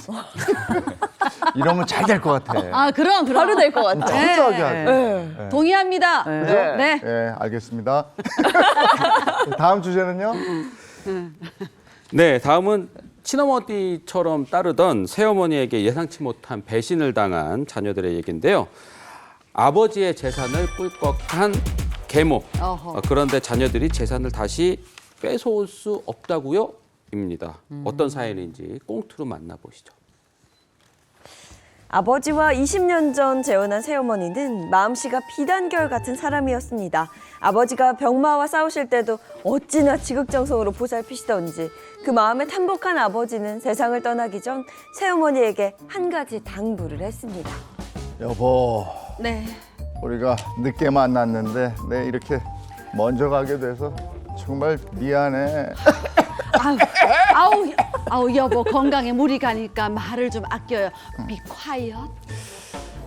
이러면 잘 될 것 같아. 아, 그럼. 바로 될 것 같아요. 철저하게 하게. 네. 동의합니다. 그죠? 네. 네, 알겠습니다. 다음 주제는요? 네, 다음은 친어머니처럼 따르던 새어머니에게 예상치 못한 배신을 당한 자녀들의 얘기인데요. 아버지의 재산을 꿀꺽한 계모. 어허. 그런데 자녀들이 재산을 다시 뺏어올 수 없다고요? 입니다. 어떤 사연인지 꽁트로 만나보시죠. 아버지와 20년 전 재혼한 새어머니는 마음씨가 비단결 같은 사람이었습니다. 아버지가 병마와 싸우실 때도 어찌나 지극정성으로 보살피시던지 그 마음에 탄복한 아버지는 세상을 떠나기 전 새어머니에게 한 가지 당부를 했습니다. 여보, 네. 우리가 늦게 만났는데 내 이렇게 먼저 가게 돼서 정말 미안해. 아우, 여보, 건강에 무리 가니까 말을 좀 아껴요. Be quiet.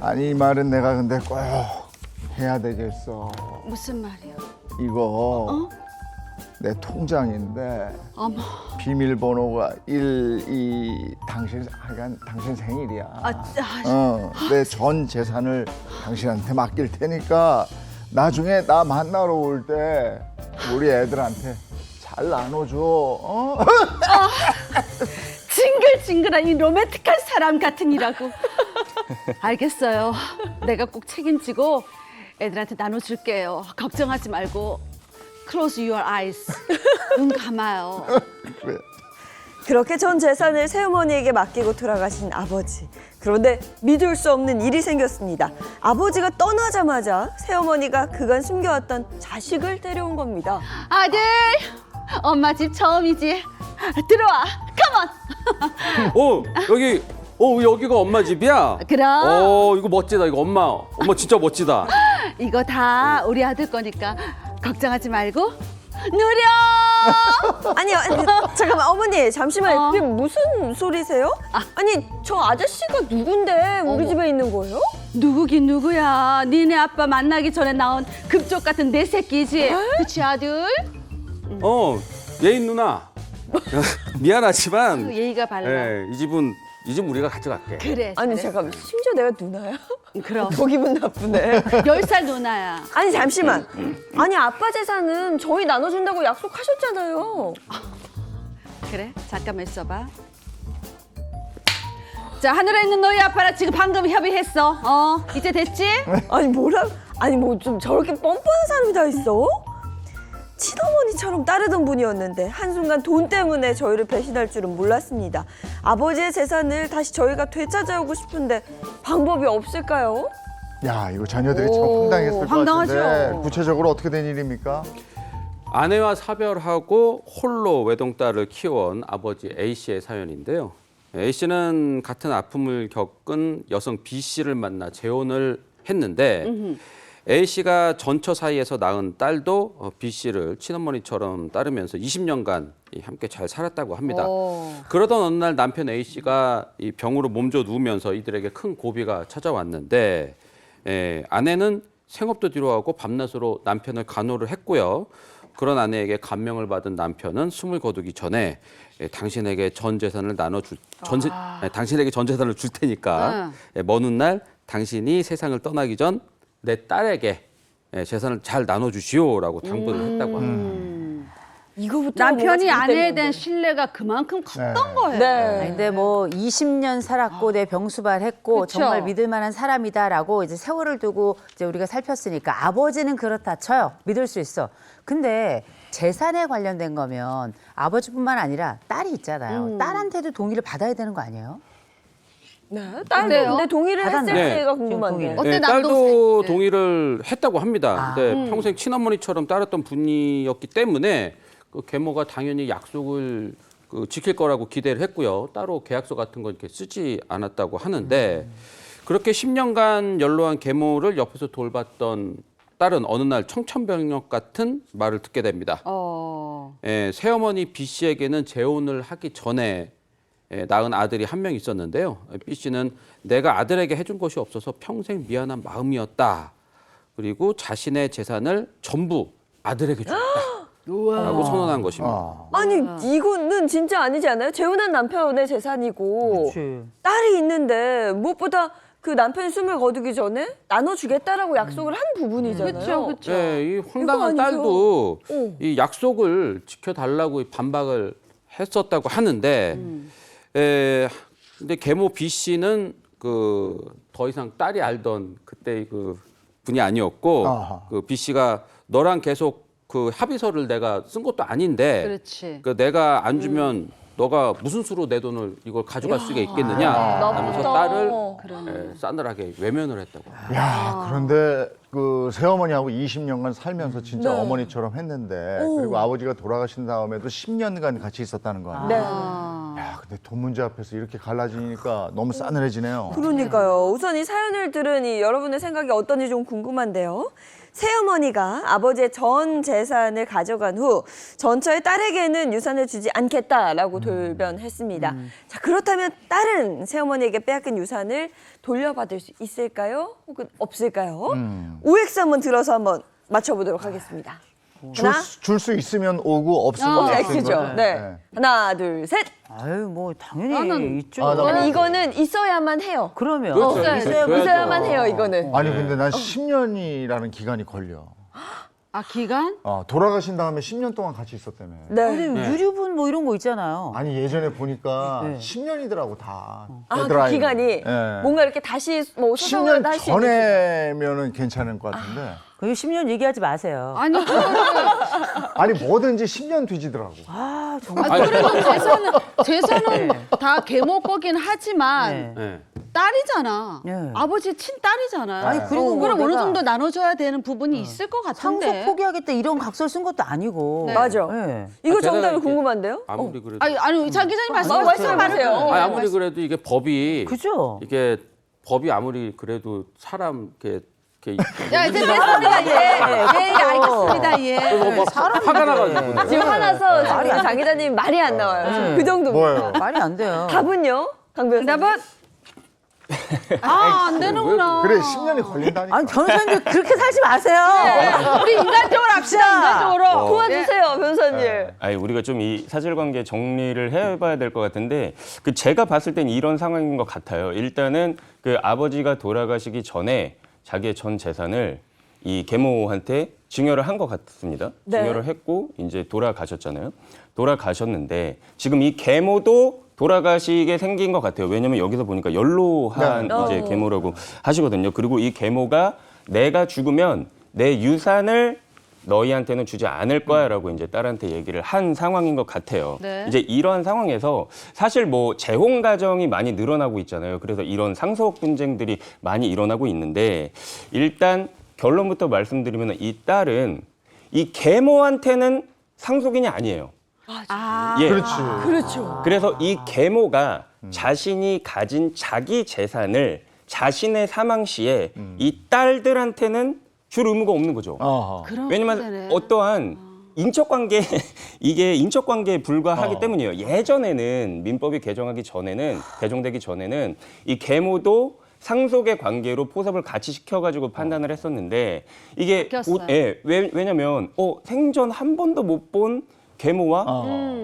아니 이 말은 내가 근데 꼭 해야 되겠어. 무슨 말이요? 이거 내 통장인데 어머. 비밀번호가 1, 2 당신 생일이야. 아, 내 전 재산을 당신한테 맡길 테니까 나중에 나 만나러 올 때 우리 애들한테 잘 나눠줘. 어? 징글징글한 이 로맨틱한 사람 같으니라고. 알겠어요. 내가 꼭 책임지고 애들한테 나눠줄게요. 걱정하지 말고. Close your eyes. 눈 감아요. 그래. 그렇게 전 재산을 새어머니에게 맡기고 돌아가신 아버지. 그런데 믿을 수 없는 일이 생겼습니다. 아버지가 떠나자마자 새어머니가 그간 숨겨왔던 자식을 데려온 겁니다. 아들, 엄마 집 처음이지. 들어와. Come on. 여기가 엄마 집이야? 그럼. 이거 멋지다. 이거 엄마 진짜 멋지다. 이거 다 우리 아들 거니까 걱정하지 말고 누려. 아니요, 잠깐만 어머니 잠시만요. 그게 무슨 소리세요? 아니 저 아저씨가 누군데 우리 집에 있는 거예요? 누구긴 누구야. 니네 아빠 만나기 전에 나온 급족 같은 내 새끼지. 그치 아들? 예인 누나. 미안하지만 예의가 발라. 예, 이 집은 우리가 가져갈게. 그래. 아니 잘했어. 잠깐만 심지어 내가 누나야? 그럼 더 기분 나쁘네. 10살 누나야. 아니 잠시만. 아니 아빠 재산은 저희 나눠준다고 약속하셨잖아요. 그래, 잠깐만 있어봐. 자, 하늘에 있는 너희 아빠랑 지금 방금 협의했어. 이제 됐지? 아니 뭐라? 아니 뭐 좀 저렇게 뻔뻔한 사람이 다 있어? 친어머니처럼 따르던 분이었는데 한순간 돈 때문에 저희를 배신할 줄은 몰랐습니다. 아버지의 재산을 다시 저희가 되찾아오고 싶은데 방법이 없을까요? 야, 이거 자녀들이 오, 참 황당했을 것 황당하죠. 같은데 구체적으로 어떻게 된 일입니까? 아내와 사별하고 홀로 외동딸을 키워온 아버지 A 씨의 사연인데요. A 씨는 같은 아픔을 겪은 여성 B 씨를 만나 재혼을 했는데 A 씨가 전처 사이에서 낳은 딸도 B 씨를 친어머니처럼 따르면서 20년간 함께 잘 살았다고 합니다. 그러던 어느 날 남편 A 씨가 이 병으로 몸져 누우면서 이들에게 큰 고비가 찾아왔는데 아내는 생업도 뒤로하고 밤낮으로 남편을 간호를 했고요. 그런 아내에게 감명을 받은 남편은 숨을 거두기 전에 당신에게 전 재산을 당신에게 전 재산을 줄 테니까 먼 훗날 당신이 세상을 떠나기 전 내 딸에게 재산을 잘 나눠주시오라고 당부를 했다고 합니다. 이거부터 남편이 뭐가 아내에 잘못된 대한 건데. 신뢰가 그만큼 컸던 네. 거예요. 네. 아니, 근데 뭐 20년 살았고 내 병수발했고 그쵸. 정말 믿을 만한 사람이다라고 이제 세월을 두고 이제 우리가 살폈으니까 아버지는 그렇다 쳐요. 믿을 수 있어. 근데 재산에 관련된 거면 아버지뿐만 아니라 딸이 있잖아요. 딸한테도 동의를 받아야 되는 거 아니에요? 네. 딸도 어때요? 근데 동의를 받았나? 했을지가 네. 궁금한데. 동의를. 어때, 딸도 남동생? 네. 동의를 했다고 합니다. 근데 평생 친어머니처럼 따랐던 분이었기 때문에 그 계모가 당연히 약속을 지킬 거라고 기대를 했고요. 따로 계약서 같은 건 이렇게 쓰지 않았다고 하는데 그렇게 10년간 연로한 계모를 옆에서 돌봤던 딸은 어느 날 청천벽력 같은 말을 듣게 됩니다. 새어머니 B 씨에게는 재혼을 하기 전에 낳은 아들이 한 명 있었는데요. B 씨는 내가 아들에게 해준 것이 없어서 평생 미안한 마음이었다. 그리고 자신의 재산을 전부 아들에게 주겠다라고 선언한 것입니다. 아니 이거는 진짜 아니지 않아요? 재혼한 남편의 재산이고 딸이 있는데 무엇보다 그 남편이 숨을 거두기 전에 나눠주겠다라고 약속을 한 부분이잖아요. 그렇죠, 그렇죠. 이 황당한 이거 아니죠? 딸도 어. 이 약속을 지켜달라고 반박을 했었다고 하는데, 근데 계모 B 씨는 더 이상 딸이 알던 그때 그 분이 아니었고, 아하. 그 B 씨가 너랑 계속 그 합의서를 내가 쓴 것도 아닌데, 그렇지. 내가 안 주면 너가 무슨 수로 내 돈을 이걸 가져갈 수가 있겠느냐 하면서 나쁘다. 딸을 싸늘하게 외면을 했다고 합니다. 야, 그런데 그 새어머니하고 20년간 살면서 진짜 네. 어머니처럼 했는데 그리고 아버지가 돌아가신 다음에도 10년간 같이 있었다는 거 아니에요? 네. 야, 근데 돈 문제 앞에서 이렇게 갈라지니까 너무 싸늘해지네요. 그러니까요. 우선 이 사연을 들으니 여러분의 생각이 어떤지 좀 궁금한데요. 새어머니가 아버지의 전 재산을 가져간 후 전처의 딸에게는 유산을 주지 않겠다라고 돌변했습니다. 자, 그렇다면 딸은 새어머니에게 빼앗긴 유산을 돌려받을 수 있을까요? 혹은 없을까요? OX 한번 들어서 한번 맞춰보도록 하겠습니다. 하나, 줄 수 있으면 오고 없으면 X죠. 네. 하나, 둘, 셋. 아유, 뭐 당연히 나는- 있죠. 아, 나- 저는 이거는 있어야만 해요. 그러면 그렇죠. 있어야만 해요, 이거는. 아니 근데 난 10년이라는 기간이 걸려. 아, 기간? 돌아가신 다음에 10년 동안 같이 있었다며. 네. 근데 유류분 뭐 이런 거 있잖아요. 아니 예전에 보니까 네. 10년이더라고 다. 아, 그 데드라인이. 기간이 예. 뭔가 이렇게 다시 뭐 소송을 10년 할 수 있는. 전에면은 괜찮은 것 같은데. 그 10년 얘기하지 마세요. 아니, 아니 뭐든지 10년 뒤지더라고. 아, 정말. 그래도 재산은 다 계모 거긴 하지만 네. 네. 딸이잖아. 네. 아버지 친딸이잖아요. 아니, 그리고 뭐 그럼 어느 내가- 정도 나눠줘야 되는 부분이 있을 것 상속 같은데. 포기하겠다 이런 각서를 쓴 것도 아니고. 맞아. 네. 이거 제가 정답이 이렇게 궁금한데요? 아무리 그래도 아니, 장 기자님 말씀하세요. 아무리 그래도 이게 법이 그죠? 이게 법이 아무리 그래도 사람 이렇게 야, 이제 됐습니다. 예, 알겠습니다. 예. 화가 나가지고 지금 화나서 지금 우리 장 기자님 말이 안 나와요. 지금 그 정도입니다. 뭐예요? 말이 안 돼요. 답은요? 강 변호사. 답은 아, 안 되는구나. 그래 10년이 걸린다니까. 아니 변호사님 그렇게 살지 마세요. 우리 인간적으로 합시다, 인간적으로. 도와주세요, 변호사님. 아니 우리가 좀 이 사실관계 정리를 해봐야 될 것 같은데 그 제가 봤을 땐 이런 상황인 것 같아요. 일단은 그 아버지가 돌아가시기 전에 자기의 전 재산을 이 계모한테 증여를 한 것 같습니다. 네. 증여를 했고 이제 돌아가셨잖아요. 돌아가셨는데 지금 이 계모도 돌아가시게 생긴 것 같아요. 왜냐면 여기서 보니까 연로한 네. 이제 계모라고 하시거든요. 그리고 이 계모가 내가 죽으면 내 유산을 너희한테는 주지 않을 거야라고 이제 딸한테 얘기를 한 상황인 것 같아요. 네. 이제 이러한 상황에서 사실 뭐 재혼 가정이 많이 늘어나고 있잖아요. 그래서 이런 상속 분쟁들이 많이 일어나고 있는데 일단 결론부터 말씀드리면 이 딸은 이 계모한테는 상속인이 아니에요. 아, 예. 그렇지. 그렇죠. 그래서 이 계모가 자신이 가진 자기 재산을 자신의 사망 시에 이 딸들한테는 줄 의무가 없는 거죠. 어허. 그런 왜냐면 거네. 어떠한 인척관계 이게 인척관계에 불과하기 어. 때문이에요. 예전에는 민법이 개정되기 전에는 이 계모도 상속의 관계로 포섭을 같이 시켜가지고 판단을 했었는데 이게 바뀌었어요. 왜냐면 생전 한 번도 못 본 계모와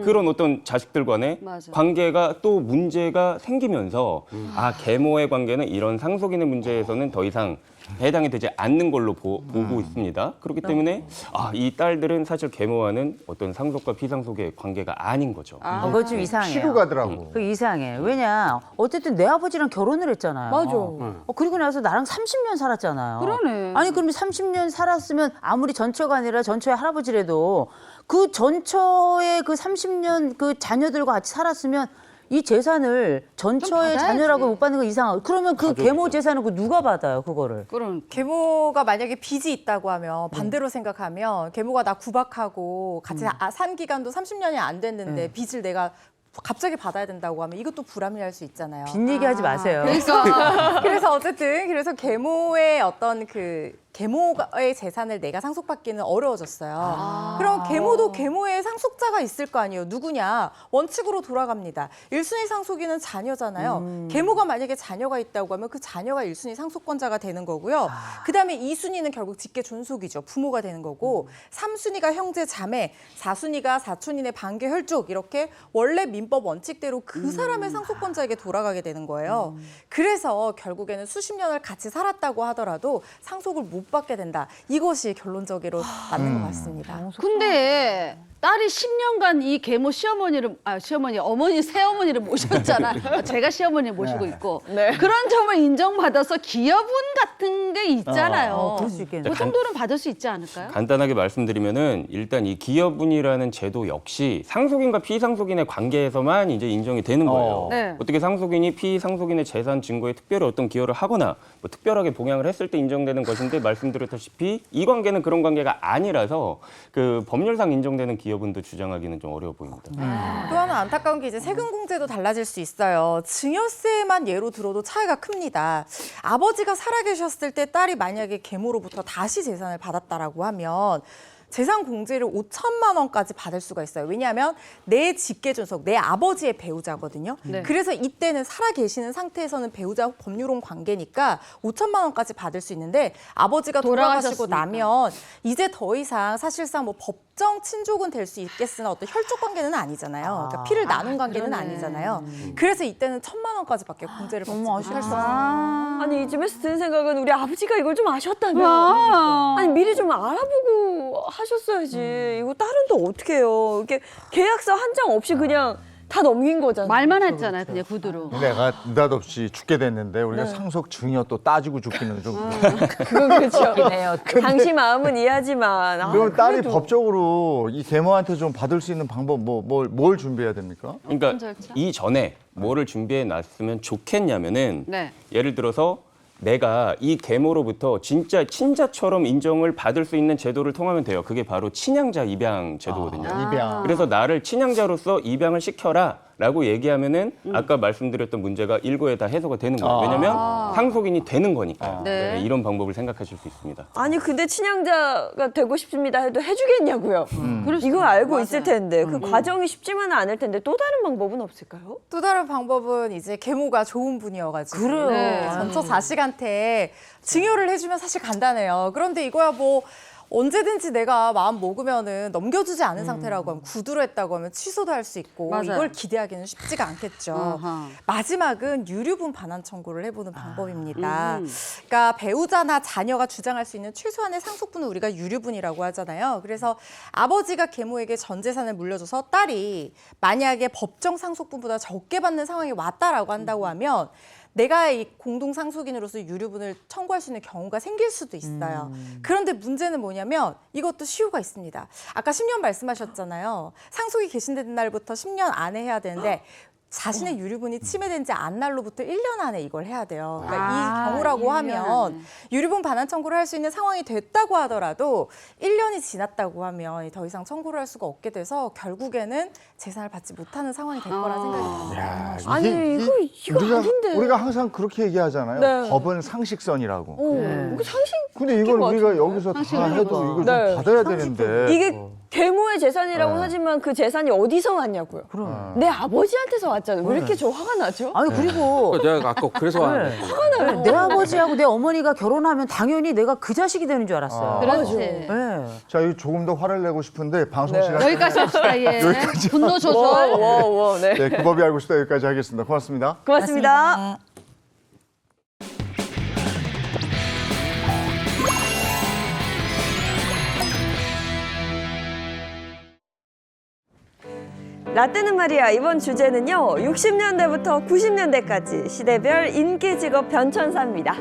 그런 어떤 자식들 간의 맞아. 관계가 또 문제가 생기면서 아 계모의 관계는 이런 상속인의 문제에서는 더 이상 해당이 되지 않는 걸로 보고 있습니다. 그렇기 때문에 이 딸들은 사실 계모와는 어떤 상속과 피상속의 관계가 아닌 거죠. 그거 좀 이상해요. 피로 가더라고. 그 이상해. 왜냐 어쨌든 내 아버지랑 결혼을 했잖아요. 맞아. 그리고 나서 나랑 30년 살았잖아요. 그러네. 아니 그럼 30년 살았으면 아무리 전처가 아니라 전처의 할아버지라도 그 전처의 그 30년 그 자녀들과 같이 살았으면 이 재산을 전처의 받아야지. 자녀라고 못 받는 건 이상하고 그러면 그 계모 재산은 그 누가 받아요 그거를? 그런 계모가 만약에 빚이 있다고 하면 반대로 생각하면 계모가 나 구박하고 같이 산 기간도 30년이 안 됐는데 빚을 내가 갑자기 받아야 된다고 하면 이것도 불합리할 수 있잖아요. 빚 얘기하지 마세요. 그래서 어쨌든 그래서 계모의 어떤 그 계모의 재산을 내가 상속받기는 어려워졌어요. 그럼 계모도 계모의 상속자가 있을 거 아니에요. 누구냐? 원칙으로 돌아갑니다. 1순위 상속인은 자녀잖아요. 계모가 만약에 자녀가 있다고 하면 그 자녀가 1순위 상속권자가 되는 거고요. 그다음에 2순위는 결국 직계 존속이죠. 부모가 되는 거고 3순위가 형제 자매, 4순위가 사촌인의 반계 혈족 이렇게 원래 민법 원칙대로 그 사람의 상속권자에게 돌아가게 되는 거예요. 그래서 결국에는 수십 년을 같이 살았다고 하더라도 상속을 못 받게 된다. 이것이 결론적으로 맞는 것 같습니다. 근데 딸이 10년간 이 계모 어머니 새어머니를 모셨잖아. 제가 시어머니를 모시고 있고 그런 점을 인정받아서 기여분 같은 게 있잖아요. 그럴 수 있겠네. 그 정도는 받을 수 있지 않을까요? 간단하게 말씀드리면은 일단 이 기여분이라는 제도 역시 상속인과 피상속인의 관계에서만 이제 인정이 되는 거예요. 네. 어떻게 상속인이 피상속인의 재산 증거에 특별히 어떤 기여를 하거나 뭐 특별하게 봉양을 했을 때 인정되는 것인데 말씀드렸다시피 이 관계는 그런 관계가 아니라서 그 법률상 인정되는 기여분도 주장하기는 좀 어려워 보입니다. 또 하나 안타까운 게 이제 세금 공제도 달라질 수 있어요. 증여세만 예로 들어도 차이가 큽니다. 아버지가 살아계셨을 때 딸이 만약에 계모로부터 다시 재산을 받았다라고 하면 재산 공제를 5천만 원까지 받을 수가 있어요. 왜냐하면 내 직계 존속, 내 아버지의 배우자거든요. 네. 그래서 이때는 살아 계시는 상태에서는 배우자 법률혼 관계니까 5천만 원까지 받을 수 있는데 아버지가 돌아가시고 돌아가셨으니까. 나면 이제 더 이상 사실상 뭐 법정 친족은 될 수 있겠으나 어떤 혈족 관계는 아니잖아요. 그러니까 피를 나눈 관계는 그러네. 아니잖아요. 그래서 이때는 1,000만 원까지밖에 공제를 받지 못할 수 없어요. 아니 이 집에서 드는 생각은 우리 아버지가 이걸 좀 아셨다면 아. 아니 미리 좀 알아보고 하셨어야지. 이거 딸은 또 어떻게 해요? 이렇게 계약서 한 장 없이 그냥 다 넘긴 거잖아요. 말만 했잖아요, 그냥 구두로. 내가 느닷없이 죽게 됐는데 우리가 상속 증여 또 따지고 죽기는 좀. 그건 그렇죠. 네요. 당시 마음은 이해하지만 그럼 딸이 그래도. 법적으로 이 계모한테 좀 받을 수 있는 방법 뭘 준비해야 됩니까? 그러니까 절차? 이전에 뭐를 준비해 놨으면 좋겠냐면은 네. 예를 들어서 내가 이 계모로부터 진짜 친자처럼 인정을 받을 수 있는 제도를 통하면 돼요. 그게 바로 친양자 입양 제도거든요. 입양. 그래서 나를 친양자로서 입양을 시켜라 라고 얘기하면은 아까 말씀드렸던 문제가 일고에 다 해소가 되는 거예요. 왜냐면 상속인이 되는 거니까. 네. 네, 이런 방법을 생각하실 수 있습니다. 아니 근데 친양자가 되고 싶습니다 해도 해주겠냐고요. 이거 알고 있을 텐데 그 과정이 쉽지만은 않을 텐데 또 다른 방법은 없을까요? 또 다른 방법은 이제 계모가 좋은 분이어가지고 그래요. 네, 전처 자식한테 증여를 해주면 사실 간단해요. 그런데 이거야 뭐 언제든지 내가 마음 먹으면은 넘겨주지 않은 상태라고 하면 구두로 했다고 하면 취소도 할 수 있고 맞아요. 이걸 기대하기는 쉽지가 않겠죠. 아하. 마지막은 유류분 반환 청구를 해보는 방법입니다. 그러니까 배우자나 자녀가 주장할 수 있는 최소한의 상속분을 우리가 유류분이라고 하잖아요. 그래서 아버지가 계모에게 전 재산을 물려줘서 딸이 만약에 법정 상속분보다 적게 받는 상황이 왔다라고 한다고 하면 내가 이 공동 상속인으로서 유류분을 청구할 수 있는 경우가 생길 수도 있어요. 그런데 문제는 뭐냐면 이것도 시효가 있습니다. 아까 10년 말씀하셨잖아요. 상속이 개신된 날부터 10년 안에 해야 되는데 자신의 유류분이 침해된 지 안 날로부터 1년 안에 이걸 해야 돼요. 그러니까 이 경우라고 1년 하면 안에. 유류분 반환 청구를 할 수 있는 상황이 됐다고 하더라도 1년이 지났다고 하면 더 이상 청구를 할 수가 없게 돼서 결국에는 재산을 받지 못하는 상황이 될 거라 생각이 듭니다. 야, 아니, 이거 아닌데. 우리가 항상 그렇게 얘기하잖아요. 네. 법은 상식선이라고. 이거 상식. 근데 이걸 것 우리가 같은데요? 여기서 다 상식을 해도 이걸 네. 좀 받아야 되는데. 이게 계모의 재산이라고 네. 하지만 그 재산이 어디서 왔냐고요. 내 아버지한테서 왔잖아요. 왜 이렇게 저 화가 나죠? 아니 그리고 내가 아까 그래서 하는 거예요. 내 아버지하고 내 어머니가 결혼하면 당연히 내가 그 자식이 되는 줄 알았어요. 그렇지. 네. 자, 이 조금 더 화를 내고 싶은데 방송 네. 시간 여기까지 합시다. 예. 분노 조절. 워, 네. 네, 그 법이 알고 싶다 여기까지 하겠습니다. 고맙습니다. 고맙습니다. 라떼는 말이야. 이번 주제는요. 60년대부터 90년대까지 시대별 인기 직업 변천사입니다.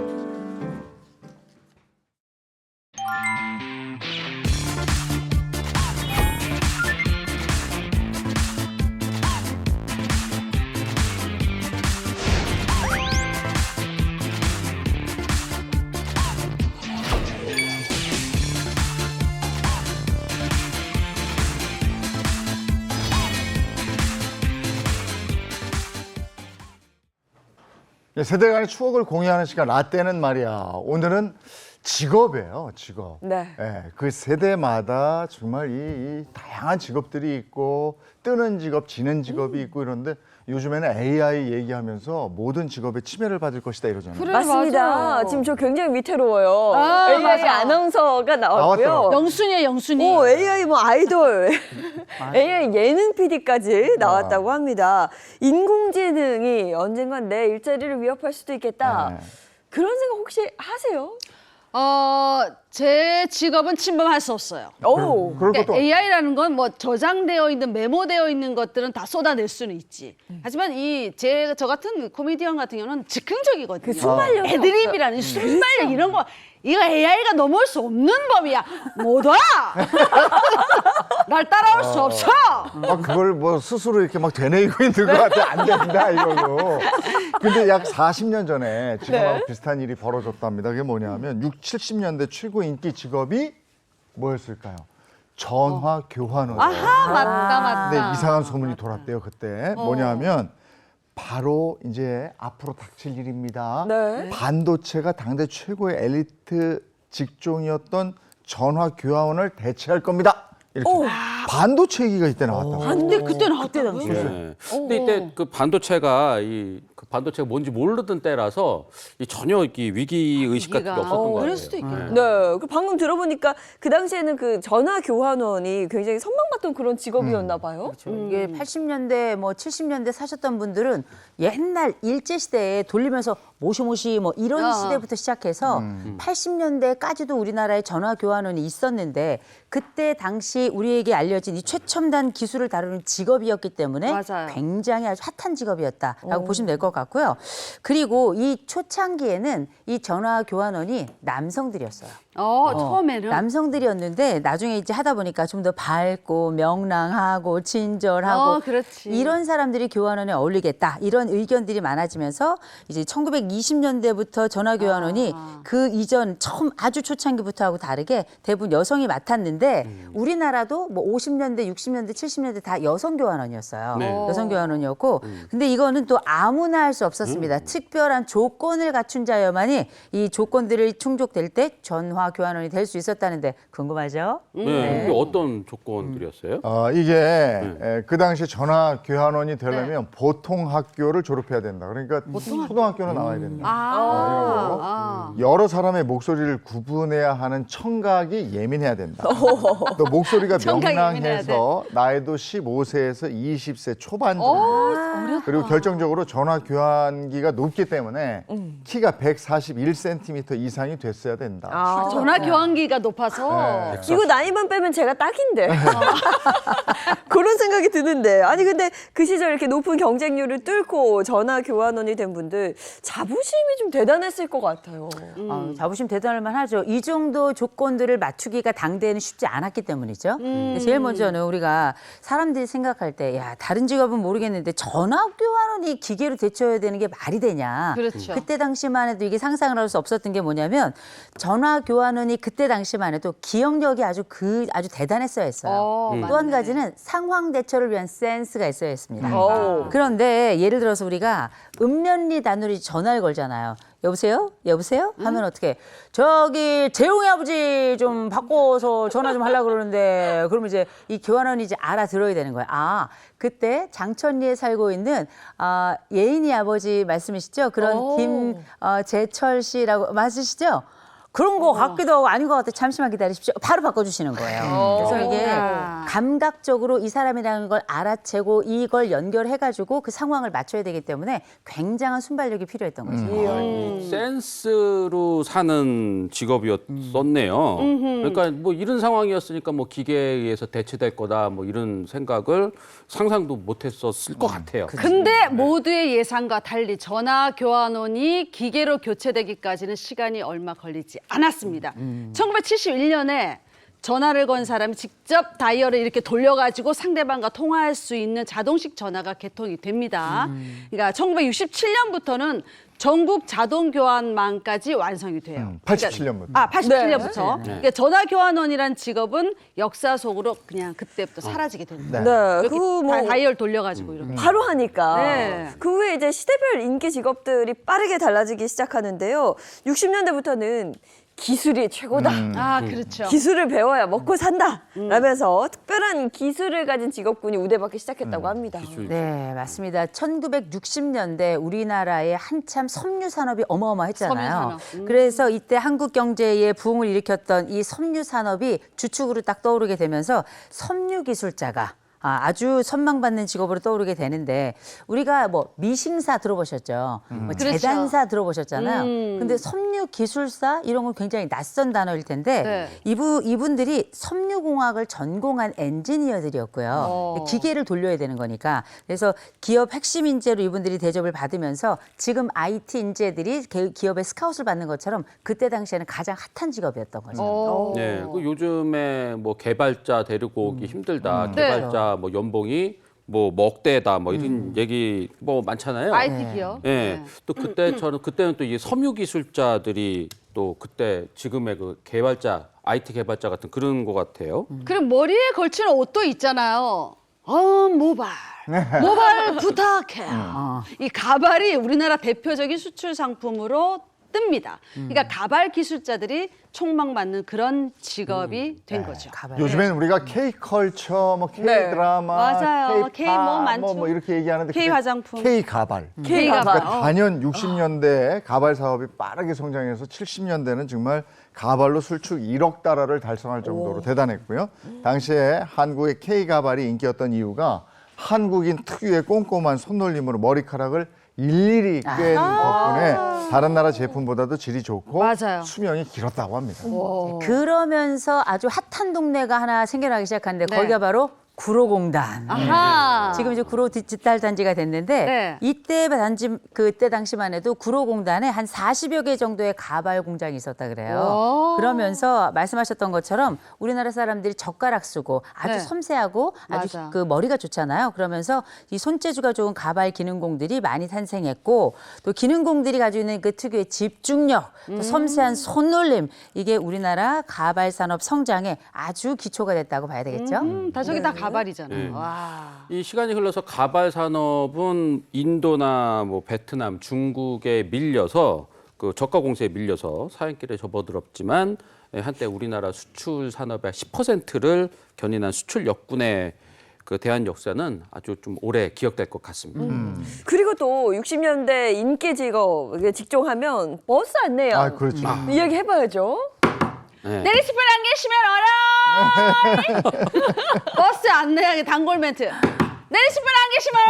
세대 간의 추억을 공유하는 시간 라떼는 말이야. 오늘은 직업이에요, 직업. 네. 그 세대마다 정말 이 다양한 직업들이 있고 뜨는 직업, 지는 직업이 있고 이런데 요즘에는 AI 얘기하면서 모든 직업에 침해를 받을 것이다 이러잖아요. 그래, 맞습니다. 맞아요. 지금 저 굉장히 위태로워요. 아, AI 맞아. 아나운서가 나왔고요. 나왔더라고요. 영순이에요, 영순이. 오, AI 뭐 아이돌, AI 예능 PD까지 나왔다고 합니다. 인공지능이 언젠간 내 일자리를 위협할 수도 있겠다. 네. 그런 생각 혹시 하세요? 제 직업은 침범할 수 없어요. 오, 그럴 그러니까 것도 AI라는 건 뭐 저장되어 있는 메모되어 있는 것들은 다 쏟아낼 수는 있지. 하지만 저 같은 코미디언 같은 경우는 즉흥적이거든요. 그 순발력이 애드립이라는 이 순발력 이런 거 이거 AI가 넘어올 수 없는 법이야. 못 와. 날 따라올 수 없어. 그걸 뭐 스스로 이렇게 막 되뇌이고 있는 것 같아. 안 된다 이거고. 근데 약 40년 전에 지금하고 네. 비슷한 일이 벌어졌답니다. 그게 뭐냐면 60, 70년대 최고 인기 직업이 뭐였을까요? 전화 교환원. 아하, 맞다. 근데 이상한 소문이 돌았대요 그때. 뭐냐면 바로 이제 앞으로 닥칠 일입니다. 네. 반도체가 당대 최고의 엘리트 직종이었던 전화 교환원을 대체할 겁니다. 이렇게 반도체 얘기가 이때 나왔다고. 근데 그때 나왔다고요? 네. 근데 이때 그 반도체가 그 반도체가 뭔지 모르던 때라서 전혀 이 위기 의식 같은 게 위기가. 없었던 것 같아요. 그럴 수도 있겠네. 네, 그 방금 들어보니까 그 당시에는 그 전화 교환원이 굉장히 선망받던 그런 직업이었나 봐요. 이게 80년대 뭐 70년대 사셨던 분들은 옛날 일제 시대에 돌리면서 모시모시 뭐 이런 시대부터 시작해서 80년대까지도 우리나라에 전화 교환원이 있었는데 그때 당시 우리에게 알려진 이 최첨단 기술을 다루는 직업이었기 때문에 맞아요. 굉장히 아주 핫한 직업이었다라고 보시면 될 것 것 같고요. 그리고 이 초창기에는 이 전화 교환원이 남성들이었어요. 처음에는 남성들이었는데 나중에 이제 하다 보니까 좀 더 밝고 명랑하고 친절하고 그렇지. 이런 사람들이 교환원에 어울리겠다 이런 의견들이 많아지면서 이제 1920년대부터 전화 교환원이 그 이전 처음 아주 초창기부터 하고 다르게 대부분 여성이 맡았는데 우리나라도 뭐 50년대, 60년대, 70년대 다 여성 교환원이었어요. 네. 여성 교환원이었고 근데 이거는 또 아무나 할 수 없었습니다. 특별한 조건을 갖춘 자여만이 이 조건들이 충족될 때 전화 교환원이 될 수 있었다는데 궁금하죠? 네. 이게 어떤 조건들이었어요? 이게 그 당시 전화 교환원이 되려면 보통 학교를 졸업해야 된다. 그러니까 초등학교는 나와야 된다. 여러 사람의 목소리를 구분해야 하는 청각이 예민해야 된다. 또 목소리가 청각이 명랑해서 나이도 15세에서 20세 초반 정도. 그리고 결정적으로 전화 교환기가 높기 때문에 키가 141cm 이상이 됐어야 된다. 전화 교환기가 높아서 이거 나이만 빼면 제가 딱인데. 그런 생각이 드는데. 아니 근데 그 시절 이렇게 높은 경쟁률을 뚫고 전화 교환원이 된 분들 자부심이 좀 대단했을 것 같아요. 자부심 대단할 만하죠. 이 정도 조건들을 맞추기가 당대에는 쉽지 않았기 때문이죠. 근데 제일 먼저는 우리가 사람들이 생각할 때 야, 다른 직업은 모르겠는데 전화 교환원이 기계로 대처해야 되는 게 말이 되냐. 그렇죠. 그때 당시만 해도 이게 상상을 할 수 없었던 게 뭐냐면 전화 교환원이 그때 당시만 해도 기억력이 아주 대단했어야 했어요. 또 한 가지는 상황 대처를 위한 센스가 있어야 했습니다. 그런데 예를 들어서 우리가 읍면리 단으로 전화를 걸잖아요. 여보세요? 여보세요? 하면 어떻게? 저기 재용이 아버지 좀 바꿔서 전화 좀 하려고 그러는데 그러면 이제 이 교환원이 이제 알아들어야 되는 거예요. 아, 그때 장천리에 살고 있는 예인이 아버지 말씀이시죠? 그런 김재철 씨라고 맞으시죠? 그런 거 같기도 하고 아닌 것 같아. 잠시만 기다리십시오. 바로 바꿔주시는 거예요. 그래서 이게 감각적으로 이 사람이라는 걸 알아채고 이걸 연결해가지고 그 상황을 맞춰야 되기 때문에 굉장한 순발력이 필요했던 거죠. 센스로 사는 직업이었었네요. 그러니까 뭐 이런 상황이었으니까 뭐 기계에 의해서 대체될 거다 뭐 이런 생각을 상상도 못했었을 것 같아요. 근데 모두의 예상과 달리 전화 교환원이 기계로 교체되기까지는 시간이 얼마 걸리지 않았습니다. 1971년에 전화를 건 사람이 직접 다이얼을 이렇게 돌려가지고 상대방과 통화할 수 있는 자동식 전화가 개통이 됩니다. 그러니까 1967년부터는 전국 자동 교환망까지 완성이 돼요. 87년부터. 87년부터. 그러니까 전화 교환원이란 직업은 역사 속으로 그냥 그때부터 사라지게 됩니다. 네. 이렇게 그거 뭐 다이얼 돌려가지고 이렇게. 바로 하니까. 네. 그 후에 이제 시대별 인기 직업들이 빠르게 달라지기 시작하는데요. 60년대부터는 기술이 최고다. 그렇죠. 기술을 배워야 먹고 산다. 라면서 특별한 기술을 가진 직업군이 우대받기 시작했다고 합니다. 네, 맞습니다. 1960년대 우리나라의 한참 섬유 산업이 어마어마했잖아요. 그래서 이때 한국 경제의 부흥을 일으켰던 이 섬유 산업이 주축으로 딱 떠오르게 되면서 섬유 기술자가 아주 선망받는 직업으로 떠오르게 되는데 우리가 뭐 미싱사 들어보셨죠? 뭐 재단사 들어보셨잖아요. 근데 섬유 기술사 이런 건 굉장히 낯선 단어일 텐데 이분들이 섬유공학을 전공한 엔지니어들이었고요. 기계를 돌려야 되는 거니까. 그래서 기업 핵심 인재로 이분들이 대접을 받으면서 지금 IT 인재들이 기업의 스카웃을 받는 것처럼 그때 당시에는 가장 핫한 직업이었던 거죠. 네, 그 요즘에 뭐 개발자 데리고 오기 힘들다. 개발자 뭐 연봉이 뭐 억대다 뭐 이런 얘기 뭐 많잖아요. IT 기업. 네. 또 그때는 또 이 섬유 기술자들이 또 그때 지금의 그 개발자, IT 개발자 같은 그런 것 같아요. 그리고 머리에 걸치는 옷도 있잖아요. 모발 부탁해. 이 가발이 우리나라 대표적인 수출 상품으로 뜹니다. 그러니까 가발 기술자들이 촉망받는 그런 직업이 된 거죠. 요즘에는 우리가 K컬처, 뭐 K드라마, 맞아요. K 뭐 K팝, 많죠. 뭐 이렇게 얘기하는데 K 그때 화장품. K가발. K가발. 그러니까 단연 60년대에 가발 사업이 빠르게 성장해서 70년대는 정말 가발로 술축 1억 달러를 달성할 정도로 대단했고요. 당시에 한국의 K가발이 인기였던 이유가 한국인 특유의 꼼꼼한 손놀림으로 머리카락을 일일이 꿰는 덕분에 다른 나라 제품보다도 질이 좋고 맞아요. 수명이 길었다고 합니다. 그러면서 아주 핫한 동네가 하나 생겨나기 시작하는데 거기가 바로 구로공단. 아하. 지금 이제 구로 디지털 단지가 됐는데 네. 이때 그때 당시만 해도 구로공단에 한 40여 개 정도의 가발 공장이 있었다 그래요. 오. 그러면서 말씀하셨던 것처럼 우리나라 사람들이 젓가락 쓰고 아주 네. 섬세하고 아주 맞아. 그 머리가 좋잖아요. 그러면서 이 손재주가 좋은 가발 기능공들이 많이 탄생했고 또 기능공들이 가지고 있는 그 특유의 집중력, 또 섬세한 손놀림 이게 우리나라 가발 산업 성장에 아주 기초가 됐다고 봐야 되겠죠. 다 저기 다 가발이잖아. 네. 와. 이 시간이 흘러서 가발 산업은 인도나 뭐 베트남, 중국에 밀려서 그 저가 공세에 밀려서 사연길에 접어들었지만 한때 우리나라 수출 산업의 10%를 견인한 수출 역군의 그 대한 역사는 아주 좀 오래 기억될 것 같습니다. 그리고 또 60년대 인기 직업 직종하면 버스 안내요. 아, 그렇죠. 이야기 해봐야죠. 네. 내리실 분 안 계시면 어라. 버스 안내양의 단골 멘트. 내리실 분 안 계시면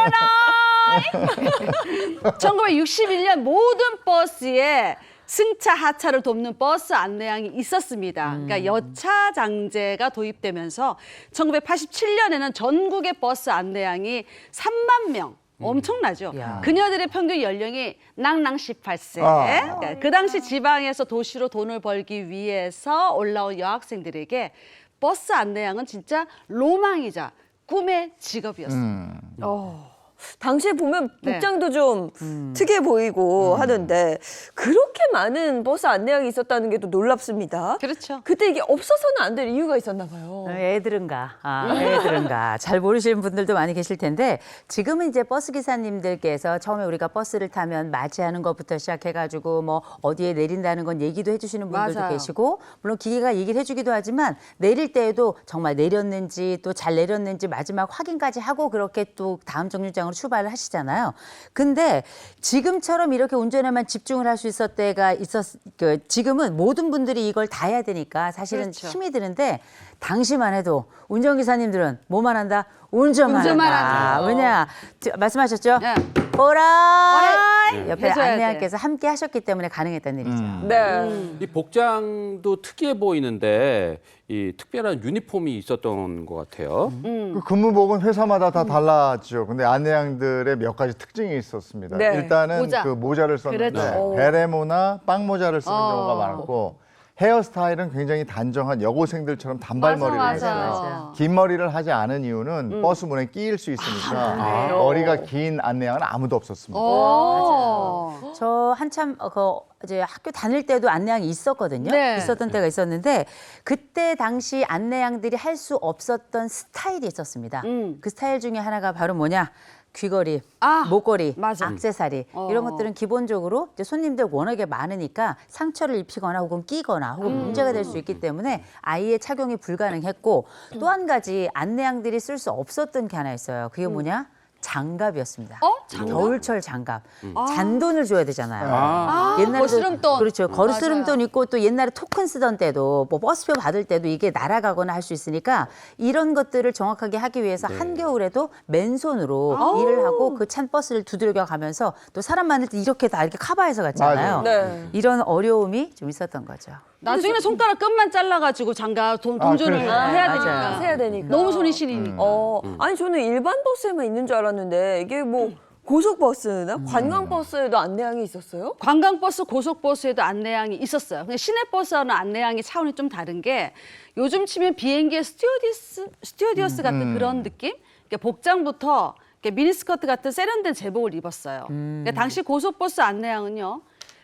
어라. 1961년 모든 버스에 승차 하차를 돕는 버스 안내양이 있었습니다. 그러니까 여차 장제가 도입되면서 1987년에는 전국의 버스 안내양이 3만 명. 엄청나죠. 야. 그녀들의 평균 연령이 낭낭 18세. 아. 그러니까 그 당시 지방에서 도시로 돈을 벌기 위해서 올라온 여학생들에게 버스 안내양은 진짜 로망이자 꿈의 직업이었어요. 당시에 보면 네. 복장도 좀 특이해 보이고 하던데 그렇게 많은 버스 안내양이 있었다는 게 또 놀랍습니다. 그렇죠. 그때 이게 없어서는 안 될 이유가 있었나 봐요. 애들은가, 애들은가. 잘 모르시는 분들도 많이 계실 텐데 지금은 이제 버스 기사님들께서 처음에 우리가 버스를 타면 맞이하는 것부터 시작해가지고 뭐 어디에 내린다는 건 얘기도 해주시는 분들도 맞아요. 계시고 물론 기계가 얘기를 해주기도 하지만 내릴 때에도 정말 내렸는지 또 잘 내렸는지 마지막 확인까지 하고 그렇게 또 다음 정류장으로 출발을 하시잖아요. 근데 지금처럼 이렇게 운전에만 집중을 할 수 있었 때가 지금은 모든 분들이 이걸 다 해야 되니까 사실은 그렇죠. 힘이 드는데 당시만 해도 운전기사님들은 뭐만 한다? 운전만 한다. 한다. 왜냐? 말씀하셨죠? 네. 오라이! 옆에 해줘야 돼. 안내양께서 함께 하셨기 때문에 가능했다는 일이죠. 네. 이 복장도 특이해 보이는데 이 특별한 유니폼이 있었던 것 같아요. 그 근무복은 회사마다 다 달랐죠. 근데 안내양들의 몇 가지 특징이 있었습니다. 네. 일단은 모자. 그 모자를 썼는데 그렇죠. 베레모나 빵모자를 쓰는 경우가 많았고 헤어스타일은 굉장히 단정한 여고생들처럼 단발머리를 맞아. 했어요. 긴 머리를 하지 않은 이유는 버스 문에 끼일 수 있으니까 머리가 긴 안내양은 아무도 없었습니다. 오. 저 한참 이제 학교 다닐 때도 안내양이 있었거든요. 네. 있었던 때가 있었는데 그때 당시 안내양들이 할 수 없었던 스타일이 있었습니다. 그 스타일 중에 하나가 바로 뭐냐? 귀걸이, 목걸이, 맞아. 액세서리 이런 것들은 기본적으로 이제 손님들 워낙에 많으니까 상처를 입히거나 혹은 끼거나 혹은 문제가 될 수 있기 때문에 아예 착용이 불가능했고 또 한 가지 안내양들이 쓸 수 없었던 게 하나 있어요. 그게 뭐냐? 장갑이었습니다. 장갑? 겨울철 장갑. 잔돈을 줘야 되잖아요. 옛날에도 거스름돈. 그렇죠. 거스름돈 있고 또 옛날에 토큰 쓰던 때도 뭐 버스표 받을 때도 이게 날아가거나 할 수 있으니까 이런 것들을 정확하게 하기 위해서 한겨울에도 맨손으로 일을 하고 그 찬 버스를 두들겨 가면서 또 사람 많을 때 이렇게 다 이렇게 커버해서 갔잖아요. 맞아요. 네. 이런 어려움이 좀 있었던 거죠. 나중에는 손가락 끝만 잘라가지고 장갑 동전을 그렇죠. 해야 맞아요. 되니까. 해야 되니까. 너무 손이 시리니까. 아니 저는 일반 버스에만 있는 줄 알았는데 이게 뭐 고속버스나 관광버스에도 안내양이 있었어요? 관광버스, 고속버스에도 안내양이 있었어요. 근데 시내버스와는 안내양이 차원이 좀 다른 게 요즘 치면 비행기의 스튜어디스 같은 그런 느낌? 그러니까 복장부터 이렇게 미니스커트 같은 세련된 제복을 입었어요. 그러니까 당시 고속버스 안내양은요.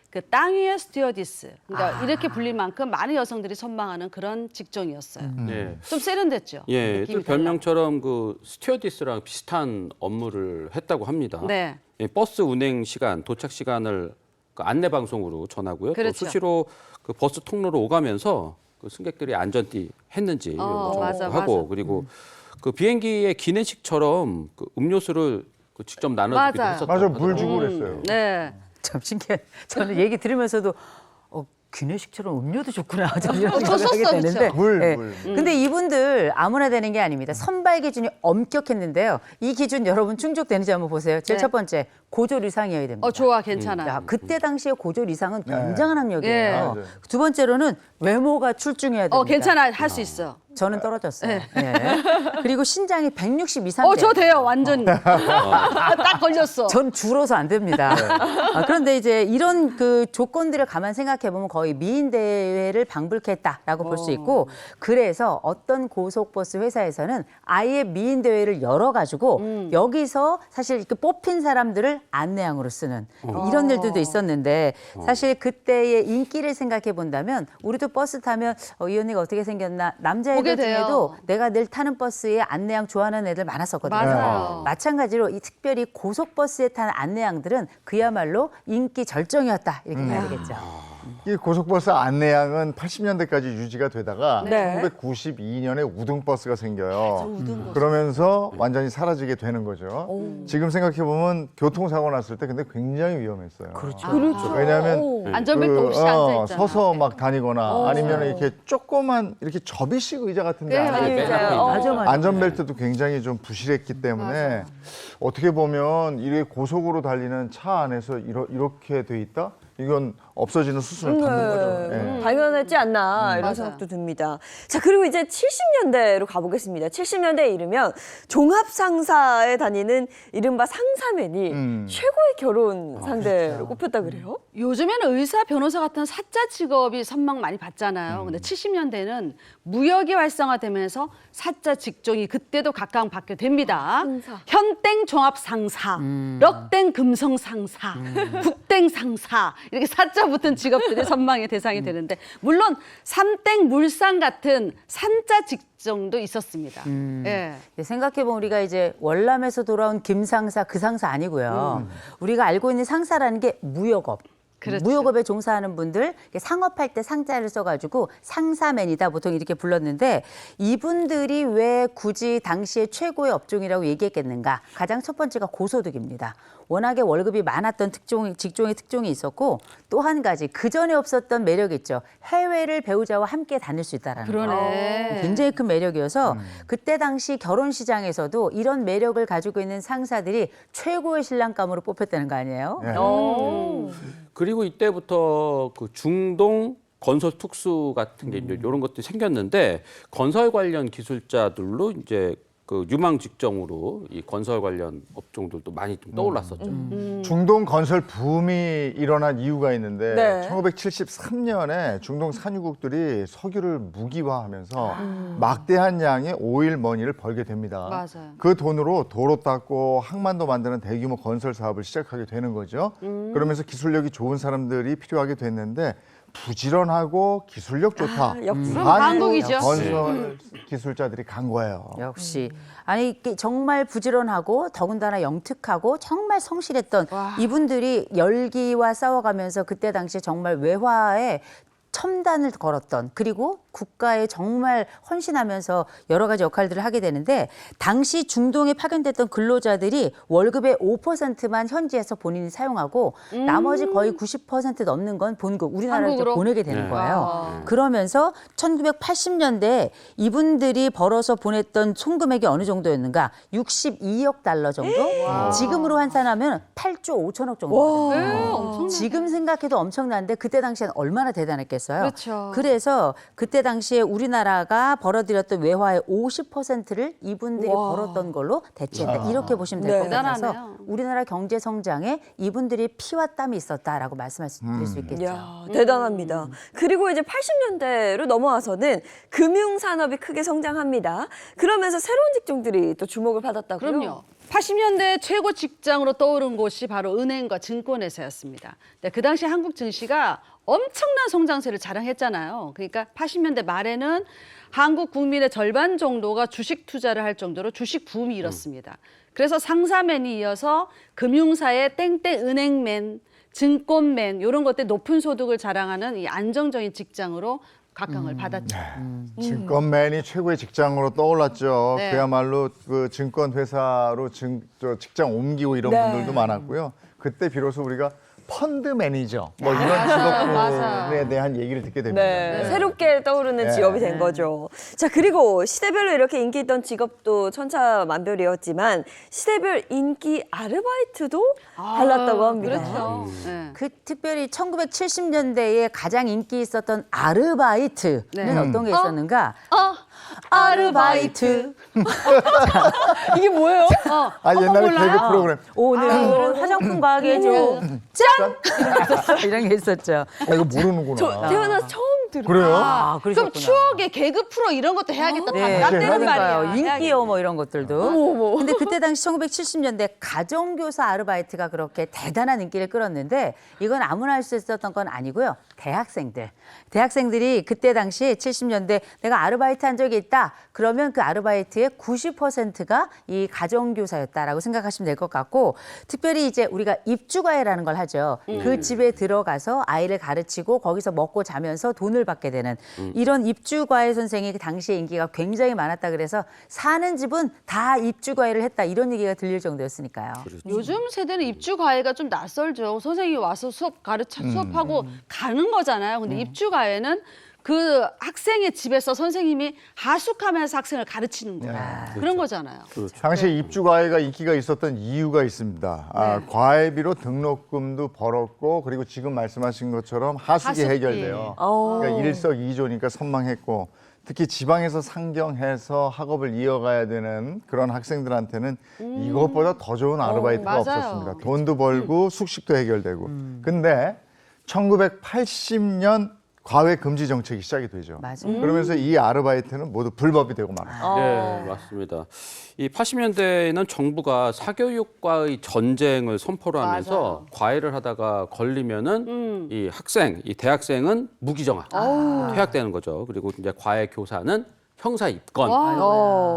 그 땅 위의 스튜어디스. 그러니까 이렇게 불릴 만큼 많은 여성들이 선망하는 그런 직종이었어요. 네. 좀 세련됐죠. 예, 느낌이 또 별명처럼 그 스튜어디스랑 비슷한 업무를 했다고 합니다. 네. 예, 버스 운행 시간, 도착 시간을 그 안내 방송으로 전하고요. 그렇죠. 또 수시로 그 버스 통로로 오가면서 그 승객들이 안전띠 했는지 이런 거 맞아, 하고 맞아. 그리고 그 비행기의 기내식처럼 그 음료수를 그 직접 나눠주기도 맞아요. 했었다고 맞아, 하더라고요. 물 주고 그랬어요. 네. 참 신기해. 저는 얘기 들으면서도 기내식처럼 음료도 좋구나. 저는 이런 저 생각하게 썼어, 되는데. 물, 예. 물. 근데 이분들 아무나 되는 게 아닙니다. 선발 기준이 엄격했는데요. 이 기준 여러분 충족되는지 한번 보세요. 제일 네. 첫 번째 고졸 이상이어야 됩니다. 좋아, 괜찮아. 야, 그때 당시에 고졸 이상은 굉장한 학력이에요. 맞아요. 두 번째로는 외모가 출중해야 됩니다. 괜찮아, 할 수 있어. 저는 떨어졌어요. 예. 그리고 신장이 160 이상 돼요. 저 돼요, 완전. 딱 걸렸어. 전 줄어서 안 됩니다. 그런데 이제 이런 그 조건들을 가만 생각해 보면 거의 미인 대회를 방불케 했다라고 볼 수 있고, 그래서 어떤 고속버스 회사에서는 아예 미인 대회를 열어가지고 여기서 사실 그 뽑힌 사람들을 안내양으로 쓰는 이런 일들도 있었는데, 사실 그때의 인기를 생각해 본다면 우리도 버스 타면 이 언니가 어떻게 생겼나, 남자애들 보게 돼요. 중에도 내가 늘 타는 버스에 안내양 좋아하는 애들 많았었거든요. 맞아요. 마찬가지로 이 특별히 고속버스에 타는 안내양들은 그야말로 인기 절정이었다 이렇게 봐야 되겠죠. 이 고속버스 안내양은 80년대까지 유지가 되다가 네. 1992년에 우등버스가 생겨요. 그러면서 완전히 사라지게 되는 거죠. 지금 생각해 보면 교통사고 났을 때 근데 굉장히 위험했어요. 그렇죠. 왜냐하면 안전벨트 없이 앉아있잖아. 서서 막 다니거나 아니면 이렇게 조그만 이렇게 접이식 의자 같은 데 네, 앉아 있거나 맞아요. 맞아. 안전벨트도 굉장히 좀 부실했기 때문에 어떻게 보면 이렇게 고속으로 달리는 차 안에서 이렇게 돼 있다? 이건 없어지는 수순을 걷는 거죠. 예. 당연하지 않나 이런 맞아요. 생각도 듭니다. 자, 그리고 이제 70년대로 가보겠습니다. 70년대에 이르면 종합상사에 다니는 이른바 상사맨이 최고의 결혼 상대로 꼽혔다 그래요? 요즘에는 의사, 변호사 같은 사자 직업이 선망 많이 받잖아요. 근데 70년대는 무역이 활성화되면서 사자 직종이 그때도 각광받게 됩니다. 상사. 현땡 종합상사, 럭땡 금성상사, 국땡 상사 이렇게 사자 붙은 직업들이 선망의 대상이 되는데, 물론 삼땡 물상 같은 산자 직종도 있었습니다. 예. 생각해보면 우리가 이제 월남에서 돌아온 김상사 그 상사 아니고요. 우리가 알고 있는 상사라는 게 무역업. 그렇죠. 무역업에 종사하는 분들 상업할 때 상자를 써가지고 상사맨이다 보통 이렇게 불렀는데, 이분들이 왜 굳이 당시에 최고의 업종이라고 얘기했겠는가? 가장 첫 번째가 고소득입니다. 워낙에 월급이 많았던 직종의 특종이 있었고, 또 한 가지 그 전에 없었던 매력이 있죠. 해외를 배우자와 함께 다닐 수 있다라는 거. 그러네. 굉장히 큰 매력이어서 그때 당시 결혼 시장에서도 이런 매력을 가지고 있는 상사들이 최고의 신랑감으로 뽑혔다는 거 아니에요? 예. 그리고 이때부터 그 중동 건설 특수 같은 게 이제 이런 것들이 생겼는데, 건설 관련 기술자들로 이제 그 유망 직종으로 이 건설 관련 업종들도 많이 좀 떠올랐었죠. 중동 건설 붐이 일어난 이유가 있는데 네. 1973년에 중동 산유국들이 석유를 무기화하면서 막대한 양의 오일 머니를 벌게 됩니다. 맞아요. 그 돈으로 도로 닦고 항만도 만드는 대규모 건설 사업을 시작하게 되는 거죠. 그러면서 기술력이 좋은 사람들이 필요하게 됐는데, 부지런하고 기술력 좋다. 역시. 한국이죠. 건설 기술자들이 간 거예요. 역시. 아니 이게 정말 부지런하고 더군다나 영특하고 정말 성실했던 이분들이 열기와 싸워가면서 그때 당시에 정말 외화에 첨단을 걸었던, 그리고 국가에 정말 헌신하면서 여러 가지 역할들을 하게 되는데, 당시 중동에 파견됐던 근로자들이 월급의 5%만 현지에서 본인이 사용하고 나머지 거의 90% 넘는 건 본국 우리나라로 이제 한국으로? 보내게 되는 거예요. 그러면서 1980년대에 이분들이 벌어서 보냈던 총금액이 어느 정도였는가? 62억 달러 정도? 지금으로 환산하면 8조 5천억 정도. 엄청나게. 지금 생각해도 엄청난데 그때 당시엔 얼마나 대단했겠어요. 그렇죠. 그래서 그때 당시에 우리나라가 벌어들였던 외화의 50%를 이분들이 벌었던 걸로 대체했다. 이렇게 보시면 될 것 네. 같아서 대단하네요. 우리나라 경제 성장에 이분들이 피와 땀이 있었다라고 말씀드릴 수 있겠죠. 이야, 대단합니다. 그리고 이제 80년대로 넘어와서는 금융산업이 크게 성장합니다. 그러면서 새로운 직종들이 또 주목을 받았다고요? 그럼요. 80년대 최고 직장으로 떠오른 곳이 바로 은행과 증권회사였습니다. 근데 그 당시 한국 증시가 엄청난 성장세를 자랑했잖아요. 그러니까 80년대 말에는 한국 국민의 절반 정도가 주식 투자를 할 정도로 주식 붐이 일었습니다. 그래서 상사맨이 이어서 금융사의 땡땡 은행맨, 증권맨 이런 것들 높은 소득을 자랑하는 이 안정적인 직장으로 각광을 받았죠. 증권맨이 최고의 직장으로 떠올랐죠. 네. 그야말로 그 증권 회사로 직장 옮기고 이런 네. 분들도 많았고요. 그때 비로소 우리가 펀드 매니저 뭐 이런 직업군에 대한 얘기를 듣게 됩니다. 네, 새롭게 떠오르는 네. 직업이 된 거죠. 자, 그리고 시대별로 이렇게 인기 있던 직업도 천차만별이었지만 시대별 인기 아르바이트도 달랐다고 합니다. 그렇죠. 네. 그 특별히 1970년대에 가장 인기 있었던 아르바이트는 네. 어떤 게 있었는가? 아르바이트. 이게 뭐예요? 아, 옛날에 몰라요? 개그 프로그램. 오늘은 화장품 가게 해줘. 짠! 이런 게 있었죠. 아, 이거 모르는구나. 저 태어나서 처음 들어요. 그래요? 아, 그럼 그러셨구나. 추억의 개그 프로 이런 것도 해야겠다. 네, 나 때는 그러니까요. 말이야. 인기요 뭐 이런 것들도. 근데 그때 당시 1970년대 가정교사 아르바이트가 그렇게 대단한 인기를 끌었는데 이건 아무나 할 수 있었던 건 아니고요. 대학생들이 그때 당시 70년대 내가 아르바이트 한 적이 있다. 그러면 그 아르바이트의 90%가 이 가정교사였다라고 생각하시면 될 것 같고 특별히 이제 우리가 입주과외라는 걸 하죠. 그 집에 들어가서 아이를 가르치고 거기서 먹고 자면서 돈을 받게 되는 이런 입주과외 선생이 그 당시에 인기가 굉장히 많았다 그래서 사는 집은 다 입주과외를 했다 이런 얘기가 들릴 정도였으니까요. 요즘 세대는 입주 과외가 좀 낯설죠. 선생님이 와서 수업하고 가는 거잖아요. 근데 입주 과외는 그 학생의 집에서 선생님이 하숙하면서 학생을 가르치는 거예요. 그런 거잖아요. 당시 입주과외가 인기가 있었던 이유가 있습니다. 아, 과외비로 등록금도 벌었고 그리고 지금 말씀하신 것처럼 하숙이 하숙비. 해결돼요. 그러니까 일석이조니까 선망했고 특히 지방에서 상경해서 학업을 이어가야 되는 그런 학생들한테는 이것보다 더 좋은 아르바이트가 맞아요. 없었습니다. 돈도 벌고 숙식도 해결되고. 근데 1980년 과외 금지 정책이 시작이 되죠. 맞아. 그러면서 이 아르바이트는 모두 불법이 되고 말아요. 네, 맞습니다. 이 80년대에는 정부가 사교육과의 전쟁을 선포를 하면서 과외를 하다가 걸리면은 이 학생, 이 대학생은 무기정학, 퇴학되는 거죠. 그리고 이제 과외 교사는 형사 입건,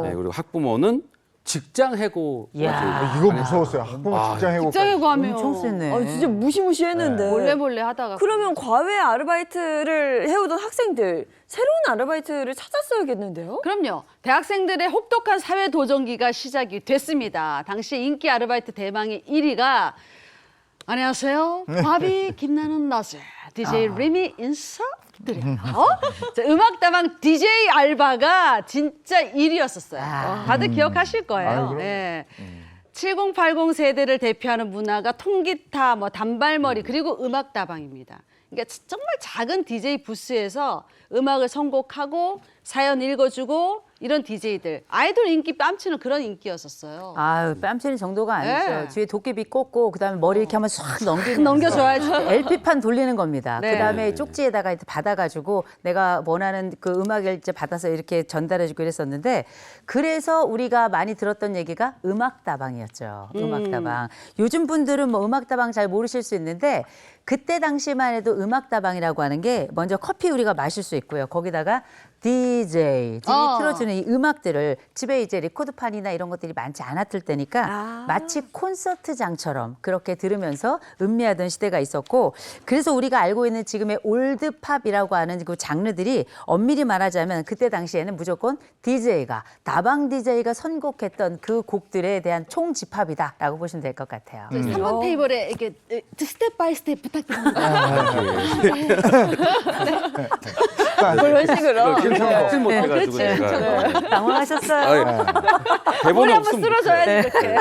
네, 그리고 학부모는 직장 해고까지. 아, 이거 무서웠어요. 학부모 직장 해고. 직장에 가면 엄청 셌네. 아, 진짜 무시무시했는데. 몰래 하다가 그러면 과외 아르바이트를 해오던 학생들 새로운 아르바이트를 찾았어야겠는데요? 그럼요. 대학생들의 혹독한 사회 도전기가 시작이 됐습니다. 당시 인기 아르바이트 대망의 1위가 안녕하세요. 바비 김나는 낮에 DJ 리미 인사드려요. 자, 음악다방 DJ 알바가 진짜 1위였었어요. 다들 기억하실 거예요. 아유, 그럼요. 네. 7080 세대를 대표하는 문화가 통기타, 뭐 단발머리 그리고 음악다방입니다. 그러니까 정말 작은 DJ 부스에서 음악을 선곡하고 사연 읽어주고 이런 DJ들 아이돌 인기 뺨치는 그런 인기였었어요. 아유, 뺨치는 정도가 아니죠. 네. 뒤에 도깨비 꽂고 그다음에 머리 이렇게 하면 싹 넘기면서 넘겨줘야지. LP판 돌리는 겁니다. 네. 그다음에 쪽지에다가 이렇게 받아가지고 내가 원하는 그 음악을 이제 받아서 이렇게 전달해주고 이랬었는데 그래서 우리가 많이 들었던 얘기가 음악다방이었죠. 음악다방. 요즘 분들은 뭐 음악다방 잘 모르실 수 있는데 그때 당시만 해도 음악다방이라고 하는 게 먼저 커피 우리가 마실 수 있고요. 거기다가 DJ들이 틀어주는 이 음악들을 집에 이제 레코드판이나 이런 것들이 많지 않았을 때니까 마치 콘서트장처럼 그렇게 들으면서 음미하던 시대가 있었고 그래서 우리가 알고 있는 지금의 올드팝이라고 하는 그 장르들이 엄밀히 말하자면 그때 당시에는 무조건 DJ가 다방 DJ가 선곡했던 그 곡들에 대한 총집합이다라고 보시면 될 것 같아요. 3번 테이블에 이렇게 스텝 바이 스텝 부탁드립니다. 그런 식으로. til 못해가지고 제가 당황하셨어요. 대본이 한번 없으면 쓸어줘야지 이렇게.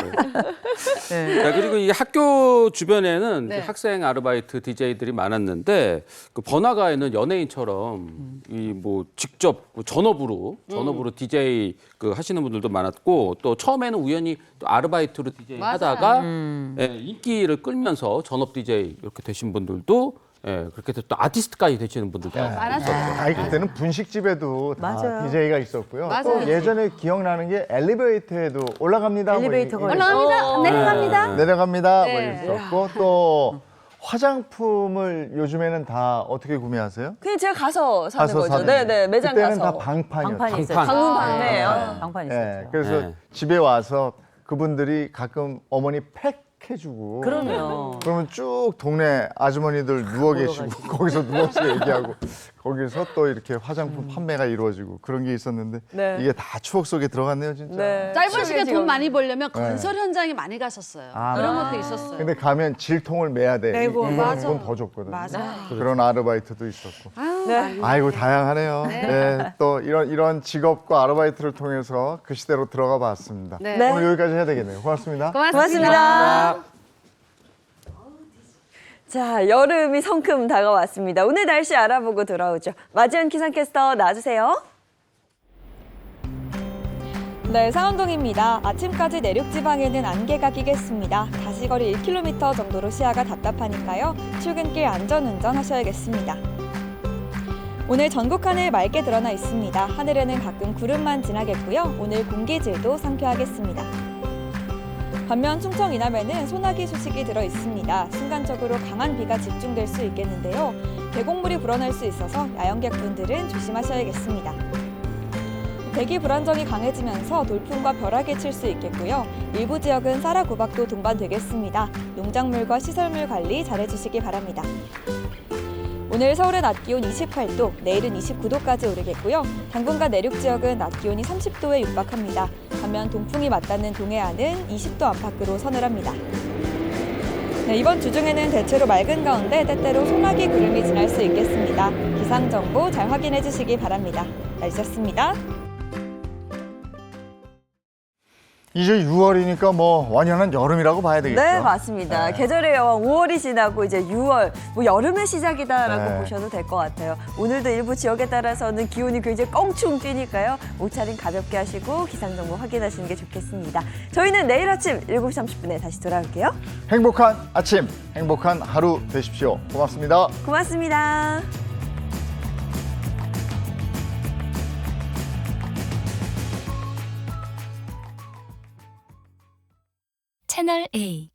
자, 그리고 이 학교 주변에는 네. 그 학생 아르바이트 DJ들이 많았는데 그 번화가에는 연예인처럼 이 뭐 직접 전업으로 DJ 그 하시는 분들도 많았고 또 처음에는 우연히 또 아르바이트로 DJ 하다가 예, 인기를 끌면서 전업 DJ 이렇게 되신 분들도 예, 그렇게 또 아티스트까지 되시는 분들도 많았어요. 아이 그때는 분식집에도 다 맞아요. DJ가 있었고요. 맞아요. 또 예전에 기억나는 게 엘리베이터에도 올라갑니다. 엘리베이터가 뭐 올라갑니다. 내려갑니다. 내려갑니다. 네. 뭐 있었고 또 화장품을 요즘에는 다 어떻게 구매하세요? 그냥 제가 가서 사는 가서 거죠. 사는 네네, 매장 그때는 가서. 다 방판이었죠. 방판이 있었죠. 방문 판매. 방판 예, 있었죠. 그래서 네. 집에 와서 그분들이 가끔 어머니 팩 해주고 그럼요. 그러면 쭉 동네 아주머니들 누워 계시고 거기서 누워서 얘기하고 거기서 또 이렇게 화장품 판매가 이루어지고 그런 게 있었는데 네. 이게 다 추억 속에 들어갔네요 진짜. 네. 짧은 시간에 돈 많이 벌려면 네. 건설 현장에 많이 갔었어요. 아, 그런 것도 있었어요. 근데 가면 질통을 매야 돼. 매고, 맞아. 돈 더 줬거든요. 맞아. 그런 아르바이트도 있었고. 네. 아이고 다양하네요. 네. 또 이런 직업과 아르바이트를 통해서 그 시대로 들어가 봤습니다. 네. 오늘 여기까지 해야 되겠네요. 고맙습니다. 고맙습니다. 자, 여름이 성큼 다가왔습니다. 오늘 날씨 알아보고 돌아오죠. 마지은 기상캐스터 나와주세요. 네, 상암동입니다. 아침까지 내륙 지방에는 안개가 끼겠습니다. 가시거리 1km 정도로 시야가 답답하니까요. 출근길 안전운전 하셔야겠습니다. 오늘 전국 하늘 맑게 드러나 있습니다. 하늘에는 가끔 구름만 지나겠고요. 오늘 공기질도 상쾌하겠습니다. 반면 충청 이남에는 소나기 소식이 들어 있습니다. 순간적으로 강한 비가 집중될 수 있겠는데요. 계곡물이 불어날 수 있어서 야영객분들은 조심하셔야겠습니다. 대기 불안정이 강해지면서 돌풍과 벼락이 칠 수 있겠고요. 일부 지역은 쌀아구박도 동반되겠습니다. 농작물과 시설물 관리 잘해주시기 바랍니다. 오늘 서울의 낮 기온 28도, 내일은 29도까지 오르겠고요. 당분간 내륙 지역은 낮 기온이 30도에 육박합니다. 반면 동풍이 맞닿는 동해안은 20도 안팎으로 서늘합니다. 네, 이번 주 중에는 대체로 맑은 가운데 때때로 소나기 구름이 지날 수 있겠습니다. 기상정보 잘 확인해 주시기 바랍니다. 날씨였습니다. 이제 6월이니까 뭐 완연한 여름이라고 봐야 되겠죠. 네, 맞습니다. 네. 계절의 여왕 5월이 지나고 이제 6월, 뭐 여름의 시작이다라고 네. 보셔도 될 것 같아요. 오늘도 일부 지역에 따라서는 기온이 굉장히 껑충 뛰니까요. 옷차림 가볍게 하시고 기상정보 확인하시는 게 좋겠습니다. 저희는 내일 아침 7시 30분에 다시 돌아올게요. 행복한 아침, 행복한 하루 되십시오. 고맙습니다. 고맙습니다. 채널 A